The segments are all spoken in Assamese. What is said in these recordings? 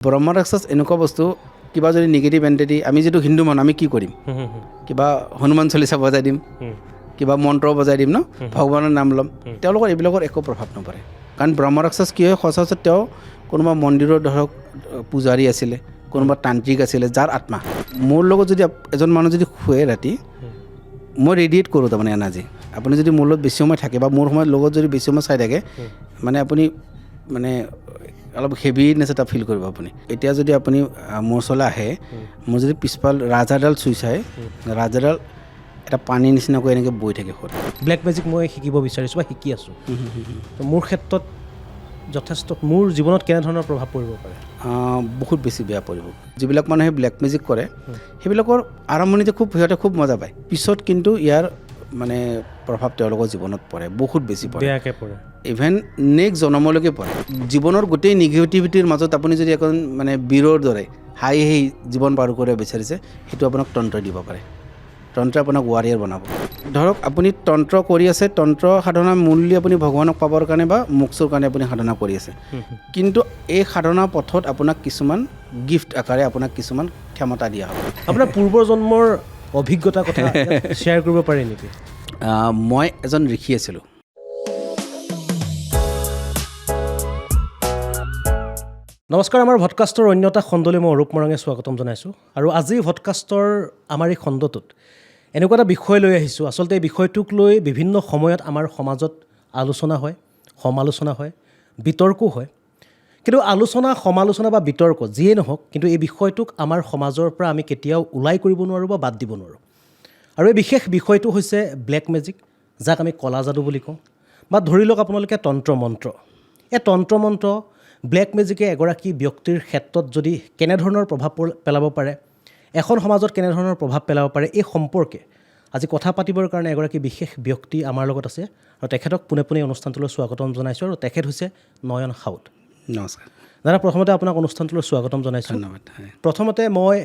ব্ৰহ্ম ৰাক্ষস এনেকুৱা বস্তু কিবা যদি নিগেটিভ এণ্টিটি আমি যিটো হিন্দু মানুহ আমি কি কৰিম কিবা হনুমান চলিচা বজাই দিম কিবা মন্ত্ৰ বজাই দিম ন ভগৱানৰ নাম ল'ম তেওঁলোকৰ এইবিলাকৰ একো প্ৰভাৱ নপৰে কাৰণ ব্ৰহ্ম ৰাক্ষস কি হয় সচৰাচৰ তেওঁ কোনোবা মন্দিৰৰ ধৰক পূজাৰী আছিলে কোনোবা তান্ত্ৰিক আছিলে যাৰ আত্মা মোৰ লগত যদি এজন মানুহ যদি শুৱে ৰাতি মই ৰেডিয়েট কৰোঁ তাৰমানে এনাৰ্জি আপুনি যদি মোৰ লগত বেছি সময় থাকে বা মোৰ সময়ত লগত যদি বেছি সময় চাই থাকে মানে আপুনি মানে অলপ হেভিনেছ এটা ফিল কৰিব আপুনি এতিয়া যদি আপুনি মোৰ ওচৰলৈ আহে মোৰ যদি পিছফাল ৰাজহাডাল চুই চাই ৰাজহাডাল এটা পানী নিচিনাকৈ এনেকৈ বৈ থাকে সদায় ব্লেক মেজিক মই শিকিব বিচাৰিছোঁ বা শিকি আছোঁ তো মোৰ ক্ষেত্ৰত যথেষ্ট মোৰ জীৱনত কেনেধৰণৰ প্ৰভাৱ পৰিব পাৰে বহুত বেছি বেয়া পৰিব যিবিলাক মানুহে ব্লেক মেজিক কৰে সেইবিলাকৰ আৰম্ভণিতে সিহঁতে খুব মজা পায় পিছত কিন্তু ইয়াৰ মানে প্ৰভাৱ তেওঁলোকৰ জীৱনত পৰে বহুত বেছি পৰে বেয়াকৈ পৰে ইভেন নেক্সট জন্মলৈকে পৰে জীৱনৰ গোটেই নিগেটিভিটিৰ মাজত আপুনি যদি এখন মানে বীৰৰ দৰে হাই জীৱন পাৰ কৰিব বিচাৰিছে সেইটো আপোনাক তন্ত্ৰ দিব পাৰে তন্ত্ৰ আপোনাক ৱাৰিয়াৰ বনাব ধৰক আপুনি তন্ত্ৰ কৰি আছে তন্ত্ৰ সাধনা মূল্য আপুনি ভগৱানক পাবৰ কাৰণে বা মোক্ষৰ কাৰণে আপুনি সাধনা কৰি আছে কিন্তু এই সাধনা পথত আপোনাক কিছুমান গিফ্ট আকাৰে আপোনাক কিছুমান ক্ষমতা দিয়া হ'ব আপোনাৰ পূৰ্বৰ জন্মৰ অভিজ্ঞতাৰ কথা শ্বেয়াৰ কৰিব পাৰে নেকি মই এজন ঋষি আছিলোঁ নমস্কাৰ আমাৰ ভডকাষ্টৰ অন্য এটা খণ্ডলৈ মই অৰূপ মৰাঙে স্বাগতম জনাইছোঁ আৰু আজি ভডকাষ্টৰ আমাৰ এই খণ্ডটোত এনেকুৱা এটা বিষয় লৈ আহিছোঁ আচলতে এই বিষয়টোক লৈ বিভিন্ন সময়ত আমাৰ সমাজত আলোচনা হয় সমালোচনা হয় বিতৰ্কো হয় কিন্তু আলোচনা সমালোচনা বা বিতৰ্ক যিয়েই নহওক কিন্তু এই বিষয়টোক আমাৰ সমাজৰ পৰা আমি কেতিয়াও ওলাই কৰিব নোৱাৰোঁ বা বাদ দিব নোৱাৰোঁ আৰু এই বিশেষ বিষয়টো হৈছে ব্লেক মেজিক যাক আমি কলা যাদু বুলি কওঁ বা ধৰি লওক আপোনালোকে তন্ত্ৰ মন্ত্ৰ এই তন্ত্ৰ মন্ত্ৰ ব্লেক মেজিকে এগৰাকী ব্যক্তিৰ ক্ষেত্ৰত যদি কেনেধৰণৰ প্ৰভাৱ পেলাব পাৰে এখন সমাজত কেনেধৰণৰ প্ৰভাৱ পেলাব পাৰে এই সম্পৰ্কে আজি কথা পাতিবৰ কাৰণে এগৰাকী বিশেষ ব্যক্তি আমাৰ লগত আছে আৰু তেখেতক পোনে পোনে অনুষ্ঠানটোলৈ স্বাগতম জনাইছোঁ আৰু তেখেত হৈছে নয়ন সাউদ নমস্কাৰ দাদা প্ৰথমতে আপোনাক অনুষ্ঠানটোলৈ স্বাগতম জনাইছোঁ ধন্যবাদ প্ৰথমতে মই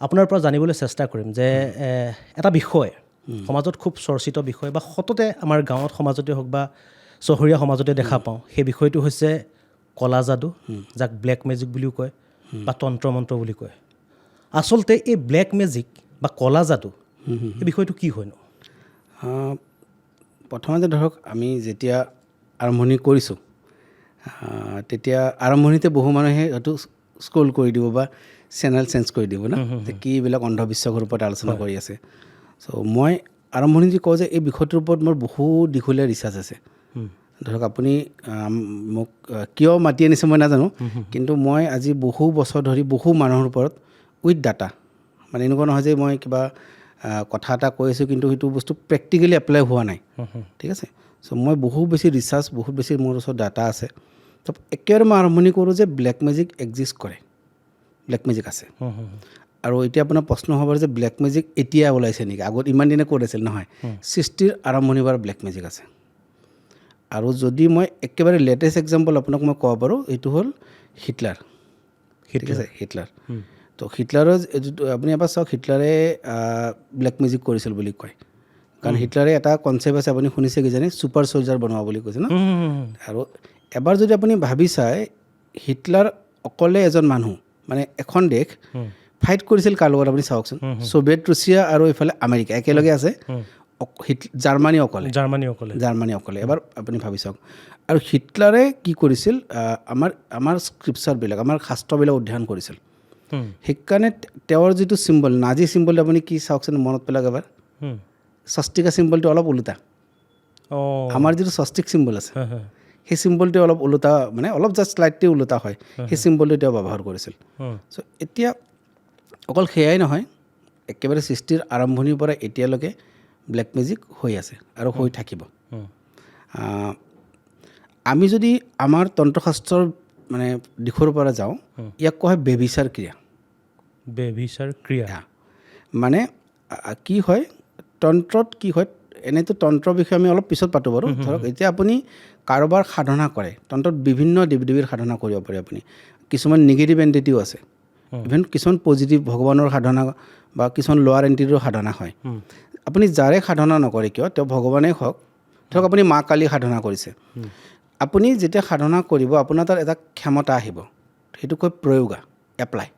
আপোনাৰ পৰা জানিবলৈ চেষ্টা কৰিম যে এটা বিষয় সমাজত খুব চৰ্চিত বিষয় বা সততে আমাৰ গাঁৱত সমাজতে হওক বা চহৰীয়া সমাজতে দেখা পাওঁ সেই বিষয়টো হৈছে কলা যাদু যাক ব্লেক মেজিক বুলিও কয় বা তন্ত্ৰ মন্ত্ৰ বুলি কয় আচলতে এই ব্লেক মেজিক বা কলা যাদু এই বিষয়টো কি হয়নো প্ৰথমতে ধৰক আমি যেতিয়া আৰম্ভণি কৰিছোঁ তেতিয়া আৰম্ভণিতে বহু মানুহে হয়তো স্ক্ৰল কৰি দিব বা চেনেল চেঞ্জ কৰি দিব ন যে কি এইবিলাক অন্ধবিশ্বাসৰ ওপৰত আলোচনা কৰি আছে চ' মই আৰম্ভণিতে কওঁ যে এই বিষয়টোৰ ওপৰত মোৰ বহু দীঘলীয়া ৰিচাৰ্চ আছে ধৰক আপুনি মোক কিয় মাতি আনিছে মই নাজানো কিন্তু মই আজি বহু বছৰ ধৰি বহু মানুহৰ ওপৰত উইথ ডাটা মানে এনেকুৱা নহয় যে মই কিবা কথা এটা কৈ আছোঁ কিন্তু সেইটো বস্তু প্ৰেক্টিকেলি এপ্লাই হোৱা নাই ঠিক আছে চ' মই বহুত বেছি ৰিচাৰ্চ বহুত বেছি মোৰ ওচৰত ডাটা আছে ত' একেবাৰে মই আৰম্ভণি কৰোঁ যে ব্লেক মেজিক এক্সিষ্ট কৰে ব্লেক মেজিক আছে আৰু এতিয়া আপোনাৰ প্ৰশ্ন হ'ব যে ব্লেক মেজিক এতিয়া ওলাইছে নেকি আগত ইমান দিনে ক'ত আছিল নহয় সৃষ্টিৰ আৰম্ভণিৰ পৰা ব্লেক মেজিক আছে আৰু যদি মই একেবাৰে লেটেষ্ট এক্সাম্পল আপোনাক মই ক'ব পাৰোঁ এইটো হ'ল হিটলাৰ ঠিক আছে হিটলাৰ তো হিটলাৰৰ যিটো আপুনি এবাৰ চাওক হিটলাৰে ব্লেক মেজিক কৰিছিল বুলি কয় কাৰণ হিটলাৰে এটা কনচেপ্ট আছে আপুনি শুনিছে কিজানি ছুপাৰ ছলজাৰ বনোৱা বুলি কৈছে ন আৰু এবাৰ যদি আপুনি ভাবি চাই হিটলাৰ অকলে এজন মানুহ মানে এখন দেশ ফাইট কৰিছিল কাৰ লগত আপুনি চাওকচোন ছোভিয়েট ৰাছিয়া আৰু এইফালে আমেৰিকা একেলগে আছে জাৰ্মানী অকলে এবাৰ আপুনি ভাবি চাওক আৰু হিটলাৰে কি কৰিছিল আমাৰ স্ক্ৰিপচাৰবিলাক আমাৰ শাস্ত্ৰবিলাক অধ্যয়ন কৰিছিল সেইকাৰণে তেওঁৰ যিটো চিম্বল নাজি চিম্বল আপুনি কি চাওকচোন মনত পেলাওক এবাৰ স্বস্তিকা চিম্বলটো অলপ ওলোটা আমাৰ যিটো স্বস্তিক চিম্বল আছে সেই চিম্বলটো অলপ ওলোটা মানে অলপ জাষ্ট স্লাইটলি ওলোটা হয় সেই চিম্বলটো তেওঁ ব্যৱহাৰ কৰিছিল চ' এতিয়া অকল সেয়াই নহয় একেবাৰে সৃষ্টিৰ আৰম্ভণিৰ পৰা এতিয়ালৈকে ব্লেক মেজিক হৈ আছে আৰু হৈ থাকিব আমি যদি আমাৰ তন্ত্ৰশাস্ত্ৰৰ মানে দিশৰ পৰা যাওঁ ইয়াক কোৱা হয় বেবিচাৰ ক্ৰিয়া মানে কি হয় তন্ত্ৰত কি হয় এনেইতো তন্ত্ৰৰ বিষয়ে আমি অলপ পিছত পাতোঁ বাৰু ধৰক এতিয়া আপুনি কাৰোবাৰ সাধনা কৰে তন্ত্ৰত বিভিন্ন দেৱী দেৱীৰ সাধনা কৰিব পাৰে আপুনি কিছুমান নিগেটিভ এণ্টিটিও আছে ইভেন কিছুমান পজিটিভ ভগৱানৰ সাধনা বা কিছুমান লোৱাৰ এণ্টিটিৰো সাধনা হয় আপুনি যাৰে সাধনা নকৰে কিয় তেওঁ ভগৱানেই হওক ধৰক আপুনি মা কালী সাধনা কৰিছে আপুনি যেতিয়া সাধনা কৰিব আপোনাৰ তাত এটা ক্ষমতা আহিব সেইটো কয় প্ৰয়োগা এপ্লাই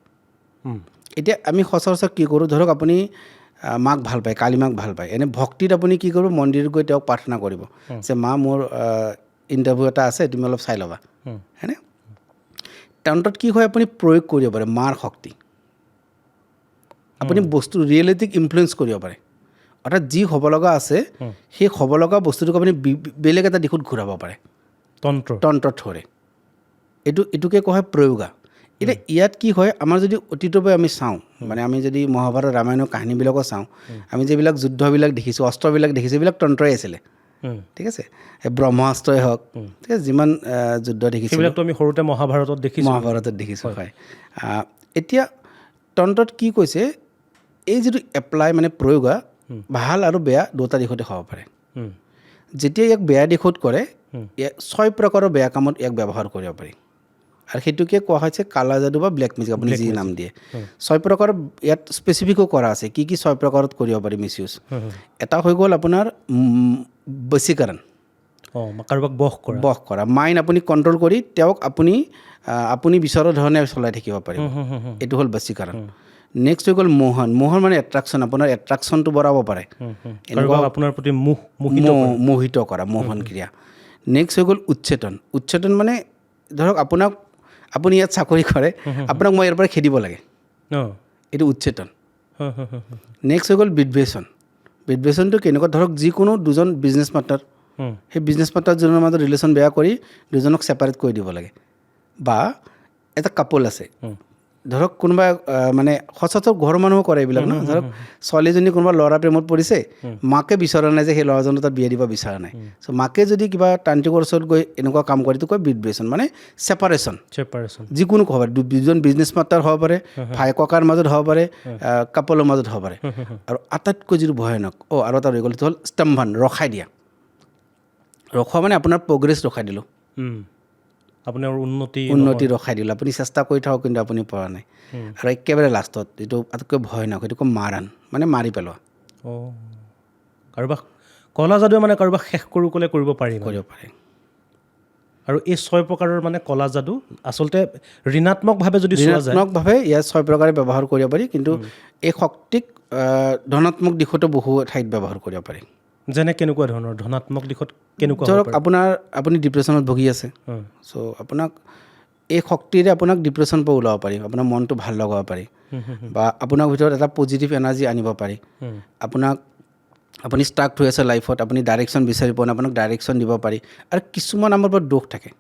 এতিয়া আমি সচৰাচৰ কি কৰোঁ ধৰক আপুনি মাক ভাল পায় কালী মাক ভাল পায় এনে ভক্তিত আপুনি কি কৰিব মন্দিৰত গৈ তেওঁক প্ৰাৰ্থনা কৰিব যে মা মোৰ ইণ্টাৰভিউ এটা আছে তুমি অলপ চাই ল'বা হয়নে তন্ত্ৰত কি হয় আপুনি প্ৰয়োগ কৰিব পাৰে মাৰ শক্তি আপুনি বস্তু ৰিয়েলিটিক ইনফ্লুৱেঞ্চ কৰিব পাৰে অৰ্থাৎ যি হ'ব লগা আছে সেই হ'ব লগা বস্তুটোক আপুনি বেলেগ এটা দিশত ঘূৰাব পাৰে তন্ত্ৰৰ থ্ৰুৰে এইটোকে কোৱা হয় প্ৰয়োগা এতিয়া ইয়াত কি হয় আমাৰ যদি অতীতৰ পৰা আমি চাওঁ মানে আমি যদি মহাভাৰত ৰামায়ণৰ কাহিনীবিলাকো চাওঁ আমি যিবিলাক যুদ্ধবিলাক দেখিছোঁ অস্ত্ৰবিলাক দেখিছোঁ এইবিলাক তন্ত্ৰই আছিলে ঠিক আছে ব্ৰহ্মাস্ত্ৰই হওক ঠিক আছে যিমান যুদ্ধ দেখিছোঁ সেইবিলাকতো আমি সৰুতে মহাভাৰতত দেখিছোঁ হয় এতিয়া তন্ত্ৰত কি কৈছে এই যিটো এপ্লাই মানে প্ৰয়োগা ভাল আৰু বেয়া দুটা দিশতে হ'ব পাৰে যেতিয়া ইয়াক বেয়া দিশত কৰে 6 প্ৰকাৰৰ বেয়া কামত ইয়াক ব্যৱহাৰ কৰিব পাৰি আৰু সেইটোকে কোৱা হৈছে কালা যাদু বা ব্লেক মেজিক আপুনি যি নাম দিয়ে 6 প্ৰকাৰৰ ইয়াত স্পেচিফিকো কৰা আছে কি 6 প্ৰকাৰত কৰিব পাৰি মিছ ইউজ এটা হৈ গ'ল আপোনাৰ বশীকৰণ কাৰোবাক বশ কৰা মাইণ্ড আপুনি কণ্ট্ৰল কৰি তেওঁক আপুনি বিচৰা ধৰণে চলাই থাকিব পাৰিব এইটো হ'ল বশীকৰণ নেক্সট হৈ গ'ল মোহন মানে এট্ৰাকশ্যন আপোনাৰ এট্ৰাকশ্যনটো বঢ়াব পাৰে এনেকুৱা আপোনাৰ প্ৰতি মোহিত কৰা মোহন ক্ৰিয়া নেক্সট হৈ গ'ল উচ্চেতন মানে ধৰক আপুনি ইয়াত চাকৰি কৰে আপোনাক মই ইয়াৰ পৰা খেদিব লাগে এইটো উচ্চেতন নেক্সট হৈ গ'ল বিদ্বেষণটো কেনেকুৱা ধৰক যিকোনো দুজন বিজনেছ পাৰ্টনাৰ সেই বিজনেছ পাৰ্টনাৰজনৰ মাজত ৰিলেশ্যন বেয়া কৰি দুজনক ছেপাৰেট কৰি দিব লাগে বা এটা কাপল আছে ধৰক কোনোবা মানে সচৰাচৰ ঘৰৰ মানুহো কৰে এইবিলাক ন ধৰক ছোৱালীজনী কোনোবা ল'ৰা প্ৰেমত পৰিছে মাকে বিচৰা নাই যে সেই ল'ৰাজনৰ তাত বিয়া দিব বিচৰা নাই চ' মাকে যদি কিবা তান্ত্ৰিকৰ ওচৰত গৈ এনেকুৱা কাম কৰে এইটো কয় বিদ্বেষণ মানে ছেপাৰেশ্যন যিকোনো হ'ব পাৰে দুজন বিজনেছ পাৰ্টনাৰ হ'ব পাৰে ভাই ককাৰ মাজত হ'ব পাৰে কাপলৰ মাজত হ'ব পাৰে আৰু আটাইতকৈ যিটো ভয়ানক আৰু এটা ৰৈ গ'ল সেইটো হ'ল স্তম্ভন ৰখাই দিয়া ৰখোৱা মানে আপোনাৰ প্ৰগ্ৰেছ ৰখাই দিলোঁ আপোনাৰ উন্নতি ৰখাই দিলোঁ আপুনি চেষ্টা কৰি থাকক কিন্তু আপুনি পৰা নাই আৰু একেবাৰে লাষ্টত যিটো আটাইতকৈ ভয়ানক সেইটো কয় মাৰণ মানে মাৰি পেলোৱা কাৰোবাক কলা যাদুৱে মানে কাৰোবাক শেষ কৰোঁ ক'লে কৰিব পাৰে আৰু এই 6 প্ৰকাৰৰ মানে কলা যাদু আচলতে ঋণাত্মকভাৱে যদি ঋণাত্মকভাৱে ইয়াত 6 প্ৰকাৰে ব্যৱহাৰ কৰিব পাৰি কিন্তু এই শক্তিক ধনাত্মক দিশতো বহু ঠাইত ব্যৱহাৰ কৰিব পাৰি যেনে কেনেকুৱা ধৰণৰ ধনাত্মক দিশত কেনেকুৱা ধৰক আপুনি ডিপ্ৰেশ্যনত ভুগি আছে চ' আপোনাক এই শক্তিৰে আপোনাক ডিপ্ৰেশ্যন পৰা ওলাব পাৰি আপোনাৰ মনটো ভাল লগাব পাৰি বা আপোনাৰ ভিতৰত এটা পজিটিভ এনাৰ্জি আনিব পাৰি আপুনি ষ্টাক হৈ আছে লাইফত আপুনি ডাইৰেকশ্যন বিচাৰি পোৱা নাই আপোনাক ডাইৰেকশ্যন দিব পাৰি আৰু কিছুমান আমাৰ পৰা দোষ থাকে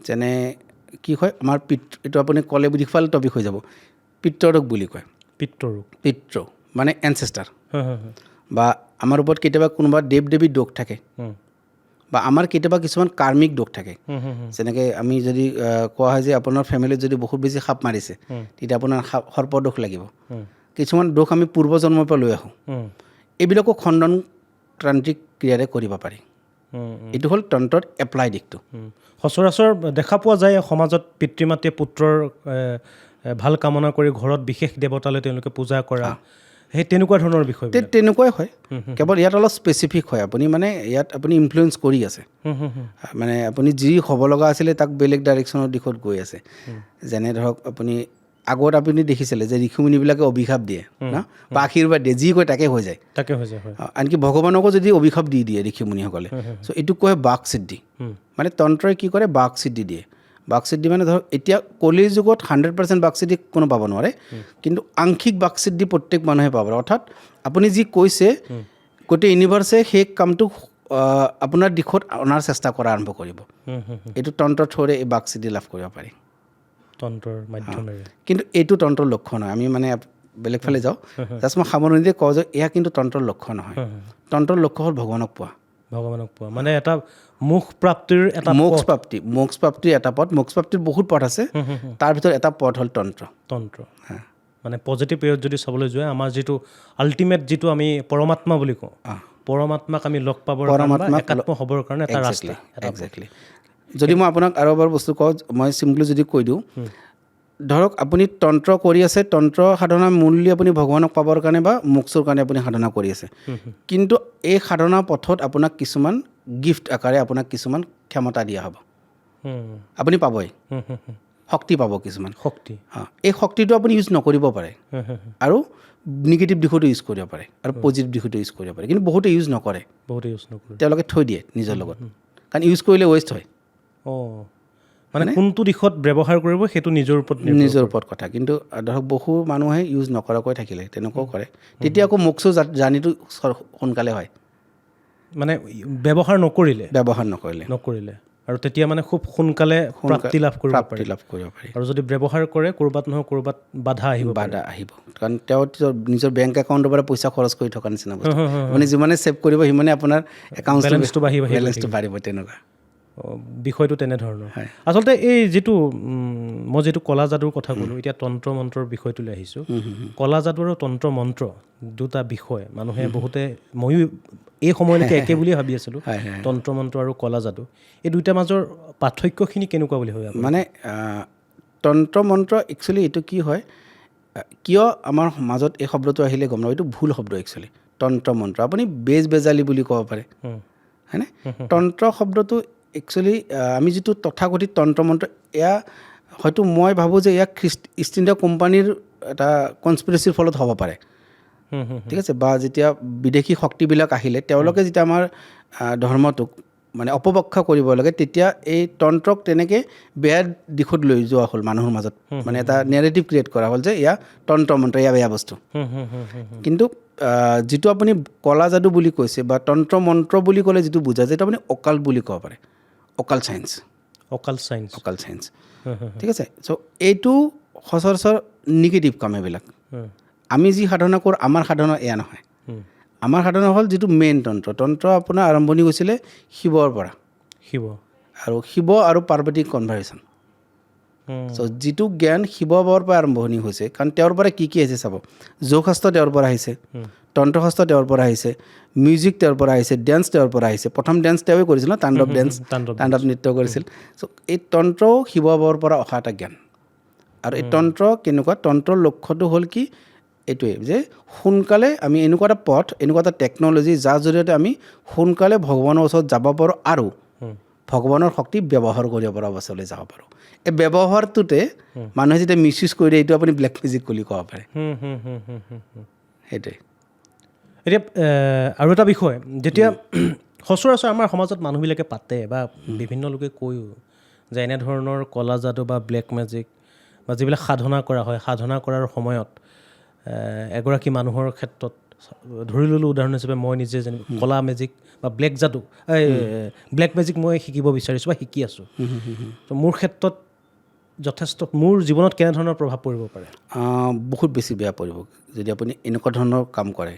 যেনে কি হয় আমাৰ এইটো আপুনি ক'লে দীঘল টপিক হৈ যাব পিতৃৰোগ বুলি কয় পিতৃ মানে এনচেষ্টাৰ বা আমাৰ ওপৰত কেতিয়াবা কোনোবা দেৱী দোষ থাকে বা আমাৰ কেতিয়াবা কিছুমান কাৰ্মিক দোষ থাকে যেনেকৈ আমি যদি কোৱা হয় যে আপোনাৰ ফেমিলিত যদি বহুত বেছি সাপ মাৰিছে তেতিয়া আপোনাৰ সৰ্প দোষ লাগিব কিছুমান দোষ আমি পূৰ্বজন্মৰ পৰা লৈ আহোঁ এইবিলাকো খণ্ডন তান্ত্ৰিক ক্ৰিয়াৰে কৰিব পাৰি এইটো হ'ল তন্ত্ৰৰ এপ্লাই দিশটো সচৰাচৰ দেখা পোৱা যায় সমাজত পিতৃ মাতৃয়ে পুত্ৰৰ ভাল কামনা কৰি ঘৰত বিশেষ দেৱতালৈ তেওঁলোকে পূজা কৰা সেই তেনেকুৱা ধৰণৰ বিষয় তেনেকুৱাই হয় কেৱল ইয়াত অলপ স্পেচিফিক হয় আপুনি মানে ইয়াত আপুনি ইনফ্লুৱেঞ্চ কৰি আছে মানে আপুনি যি হ'ব লগা আছিলে তাক বেলেগ ডাইৰেকশ্যনৰ দিশত গৈ আছে যেনে ধৰক আপুনি আগত আপুনি দেখিছিলে যে ঋষিমুনিবিলাকে অভিশাপ দিয়ে ন বা আশীৰ্বাদ দিয়ে যি কয় তাকে হৈ যায় আনকি ভগৱানকো যদি অভিশাপ দি দিয়ে ঋষিমুনিসকলে চ' এইটোক কয় বাক সিদ্ধি মানে তন্ত্ৰই কি কৰে বাক সিদ্ধি দিয়ে বাক সিদ্ধি মানে ধৰক এতিয়া কলিৰ যুগত 100% বাক সিদ্ধি কোনো পাব নোৱাৰে কিন্তু আংশিক বাক সিদ্ধি প্ৰত্যেক মানুহে পাব অৰ্থাৎ আপুনি যি কৈছে গোটেই ইউনিভাৰ্ছে সেই কামটো আপোনাৰ দিশত অনাৰ চেষ্টা কৰা আৰম্ভ কৰিব এইটো তন্ত্ৰৰ থ্ৰুৰে এই বাক সিদ্ধি লাভ কৰিব পাৰি তন্ত্ৰৰ মাধ্যমেৰে কিন্তু এইটো তন্ত্ৰৰ লক্ষ্য নহয় আমি মানে বেলেগ ফালে যাওঁ জাষ্ট মই সামৰণিতে কওঁ যে এয়া কিন্তু তন্ত্ৰৰ লক্ষ্য নহয় তন্ত্ৰৰ লক্ষ্য হ'ল ভগৱানক পোৱা মানে এটা মোক্ষ প্ৰাপ্তিৰ এটা মোক্ষ প্ৰাপ্তিৰ এটা পথ মোক্ষ প্ৰাপ্তিৰ বহুত পথ আছে তাৰ ভিতৰত এটা পথ হ'ল তন্ত্ৰ মানে পজিটিভ ৱেত যদি চাবলৈ যোৱা আমাৰ যিটো আল্টিমেট যিটো আমি পৰমাত্মা বুলি কওঁ পৰমাত্মাক আমি লগ পাবৰ কাৰণে একাত্ম হ'বৰ কাৰণে এটা ৰাস্তা একজেক্টলি যদি মই আপোনাক আৰু এবাৰ বস্তু কওঁ মই চিম্পলি যদি কৈ দিওঁ ধৰক আপুনি তন্ত্ৰ কৰি আছে তন্ত্ৰ সাধনা মূল্য আপুনি ভগৱানক পাবৰ কাৰণে বা মোক্ষৰ কাৰণে আপুনি সাধনা কৰি আছে কিন্তু এই সাধনা পথত আপোনাক কিছুমান গিফ্ট আকাৰে আপোনাক কিছুমান ক্ষমতা দিয়া হ'ব আপুনি পাবই শক্তি পাব কিছুমান শক্তি এই শক্তিটো আপুনি ইউজ নকৰিব পাৰে আৰু নিগেটিভ দিশতো ইউজ কৰিব পাৰে আৰু পজিটিভ দিশতো ইউজ কৰিব পাৰে কিন্তু বহুতে ইউজ নকৰে বহুতে ইউজ নকৰে তেওঁলোকে থৈ দিয়ে নিজৰ লগত কাৰণ ইউজ কৰিলে ৱেষ্ট হয় মানে কোনটো দিশত ব্যৱহাৰ কৰিব সেইটো নিজৰ ওপৰত কথা কিন্তু ধৰক বহু মানুহে ইউজ নকৰাকৈ থাকিলে তেনেকুৱাও কৰে তেতিয়া আকৌ মোক্ষৰ জাৰ্ণিটো সোনকালে হয় মানে ব্যৱহাৰ নকৰিলে আৰু তেতিয়া মানে খুব সোনকালে প্ৰাপ্তি লাভ কৰিব পাৰি আৰু যদি ব্যৱহাৰ কৰে ক'ৰবাত নহয় ক'ৰবাত বাধা আহিব কাৰণ তেওঁ নিজৰ বেংক একাউণ্টৰ পৰা পইচা খৰচ কৰি থকা নিচিনা বস্তু আপুনি যিমানে ছেভ কৰিব সিমানে আপোনাৰ বেলেঞ্চটো বাঢ়িব তেনেকুৱা বিষয়টো তেনেধৰণৰ আচলতে এই যিটো মই যিটো কলা যাদুৰ কথা ক'লোঁ এতিয়া তন্ত্ৰ মন্ত্ৰৰ বিষয়টো লৈ আহিছোঁ কলা যাদু আৰু তন্ত্ৰ মন্ত্ৰ দুটা বিষয় মানুহে বহুতে ময়ো এই সময়লৈকে একে বুলিয়ে ভাবি আছিলোঁ তন্ত্ৰ মন্ত্ৰ আৰু কলা যাদু এই দুইটাৰ মাজৰ পাৰ্থক্যখিনি কেনেকুৱা বুলি ভাবে মানে তন্ত্ৰ মন্ত্ৰ একচুৱেলি এইটো কি হয় কিয় আমাৰ মাজত এই শব্দটো আহিলে গম নাপাব এইটো ভুল শব্দ একচুৱেলি তন্ত্ৰ মন্ত্ৰ আপুনি বেজালি বুলি ক'ব পাৰে হয়নে তন্ত্ৰ শব্দটো একচুৱেলি আমি যিটো তথাকথিত তন্ত্ৰ মন্ত্ৰ এয়া হয়তো মই ভাবোঁ যে এয়া ইষ্ট ইণ্ডিয়া কোম্পানীৰ এটা কনস্পিৰেচিৰ ফলত হ'ব পাৰে ঠিক আছে বা যেতিয়া বিদেশী শক্তিবিলাক আহিলে তেওঁলোকে যেতিয়া আমাৰ ধৰ্মটোক মানে অপব্যাখ্যা কৰিব লাগে তেতিয়া এই তন্ত্ৰক তেনেকৈ বেয়া দিশত লৈ যোৱা হ'ল মানুহৰ মাজত মানে এটা নেৰেটিভ ক্ৰিয়েট কৰা হ'ল যে এয়া তন্ত্ৰ মন্ত্ৰ এয়া বেয়া বস্তু কিন্তু যিটো আপুনি কলা যাদু বুলি কৈছে বা তন্ত্ৰ মন্ত্ৰ বুলি ক'লে যিটো বুজা যায় সেইটো আপুনি অকাল্ট বুলি ক'ব পাৰে অকাল্ট চায়েন্স ঠিক আছে চ' এইটো সচৰাচৰ নিগেটিভ কাম এইবিলাক আমি যি সাধনা কৰোঁ আমাৰ সাধনা এয়া নহয় আমাৰ সাধনা হ'ল যিটো মেইন তন্ত্ৰ আপোনাৰ আৰম্ভণি হৈছিলে শিৱৰ পৰা শিৱ আৰু পাৰ্বতীৰ কনভাৰ্চন চ' যিটো জ্ঞান শিৱ বাবাৰ পৰা আৰম্ভণি হৈছে কাৰণ তেওঁৰ পৰা কি আহিছে চাব যোগশাস্ত্ৰ তেওঁৰ পৰা আহিছে তন্ত্ৰশাস্ত্ৰ তেওঁৰ পৰা আহিছে মিউজিক তেওঁৰ পৰা আহিছে ডেন্স তেওঁৰ পৰা আহিছে প্ৰথম ডেন্স তেওঁৱে কৰিছিল ন তাণ্ডৱ নৃত্য কৰিছিল চ' এই তন্ত্ৰও শিৱ বাবাৰ পৰা অহা এটা জ্ঞান আৰু এই তন্ত্ৰ কেনেকুৱা তন্ত্ৰৰ লক্ষ্যটো হ'ল কি এইটোৱে যে সোনকালে আমি এনেকুৱা এটা পথ এনেকুৱা এটা টেকন'লজি যাৰ জৰিয়তে আমি সোনকালে ভগৱানৰ ওচৰত যাব পাৰোঁ আৰু ভগৱানৰ শক্তি ব্যৱহাৰ কৰিব পৰা অৱস্থালৈ যাব পাৰোঁ এই ব্যৱহাৰটোতে মানুহে যেতিয়া মিছ ইউজ কৰি দিয়ে এইটো আপুনি ব্লেক মেজিক বুলি ক'ব পাৰে সেইটোৱে এতিয়া আৰু এটা বিষয় যেতিয়া সচৰাচৰ আমাৰ সমাজত মানুহবিলাকে পাতে বা বিভিন্ন লোকে কৈও যে এনেধৰণৰ কলা যাদু বা ব্লেক মেজিক বা যিবিলাক সাধনা কৰা হয় সাধনা কৰাৰ সময়ত এগৰাকী মানুহৰ ক্ষেত্ৰত ধৰি ল'লোঁ উদাহৰণ হিচাপে মই নিজে যেনে কলা মেজিক বা ব্লেক মেজিক মই শিকিব বিচাৰিছোঁ বা শিকি আছোঁ তো মোৰ ক্ষেত্ৰত যথেষ্ট মোৰ জীৱনত কেনেধৰণৰ প্ৰভাৱ পৰিব পাৰে বহুত বেছি বেয়া পৰিব যদি আপুনি এনেকুৱা ধৰণৰ কাম কৰে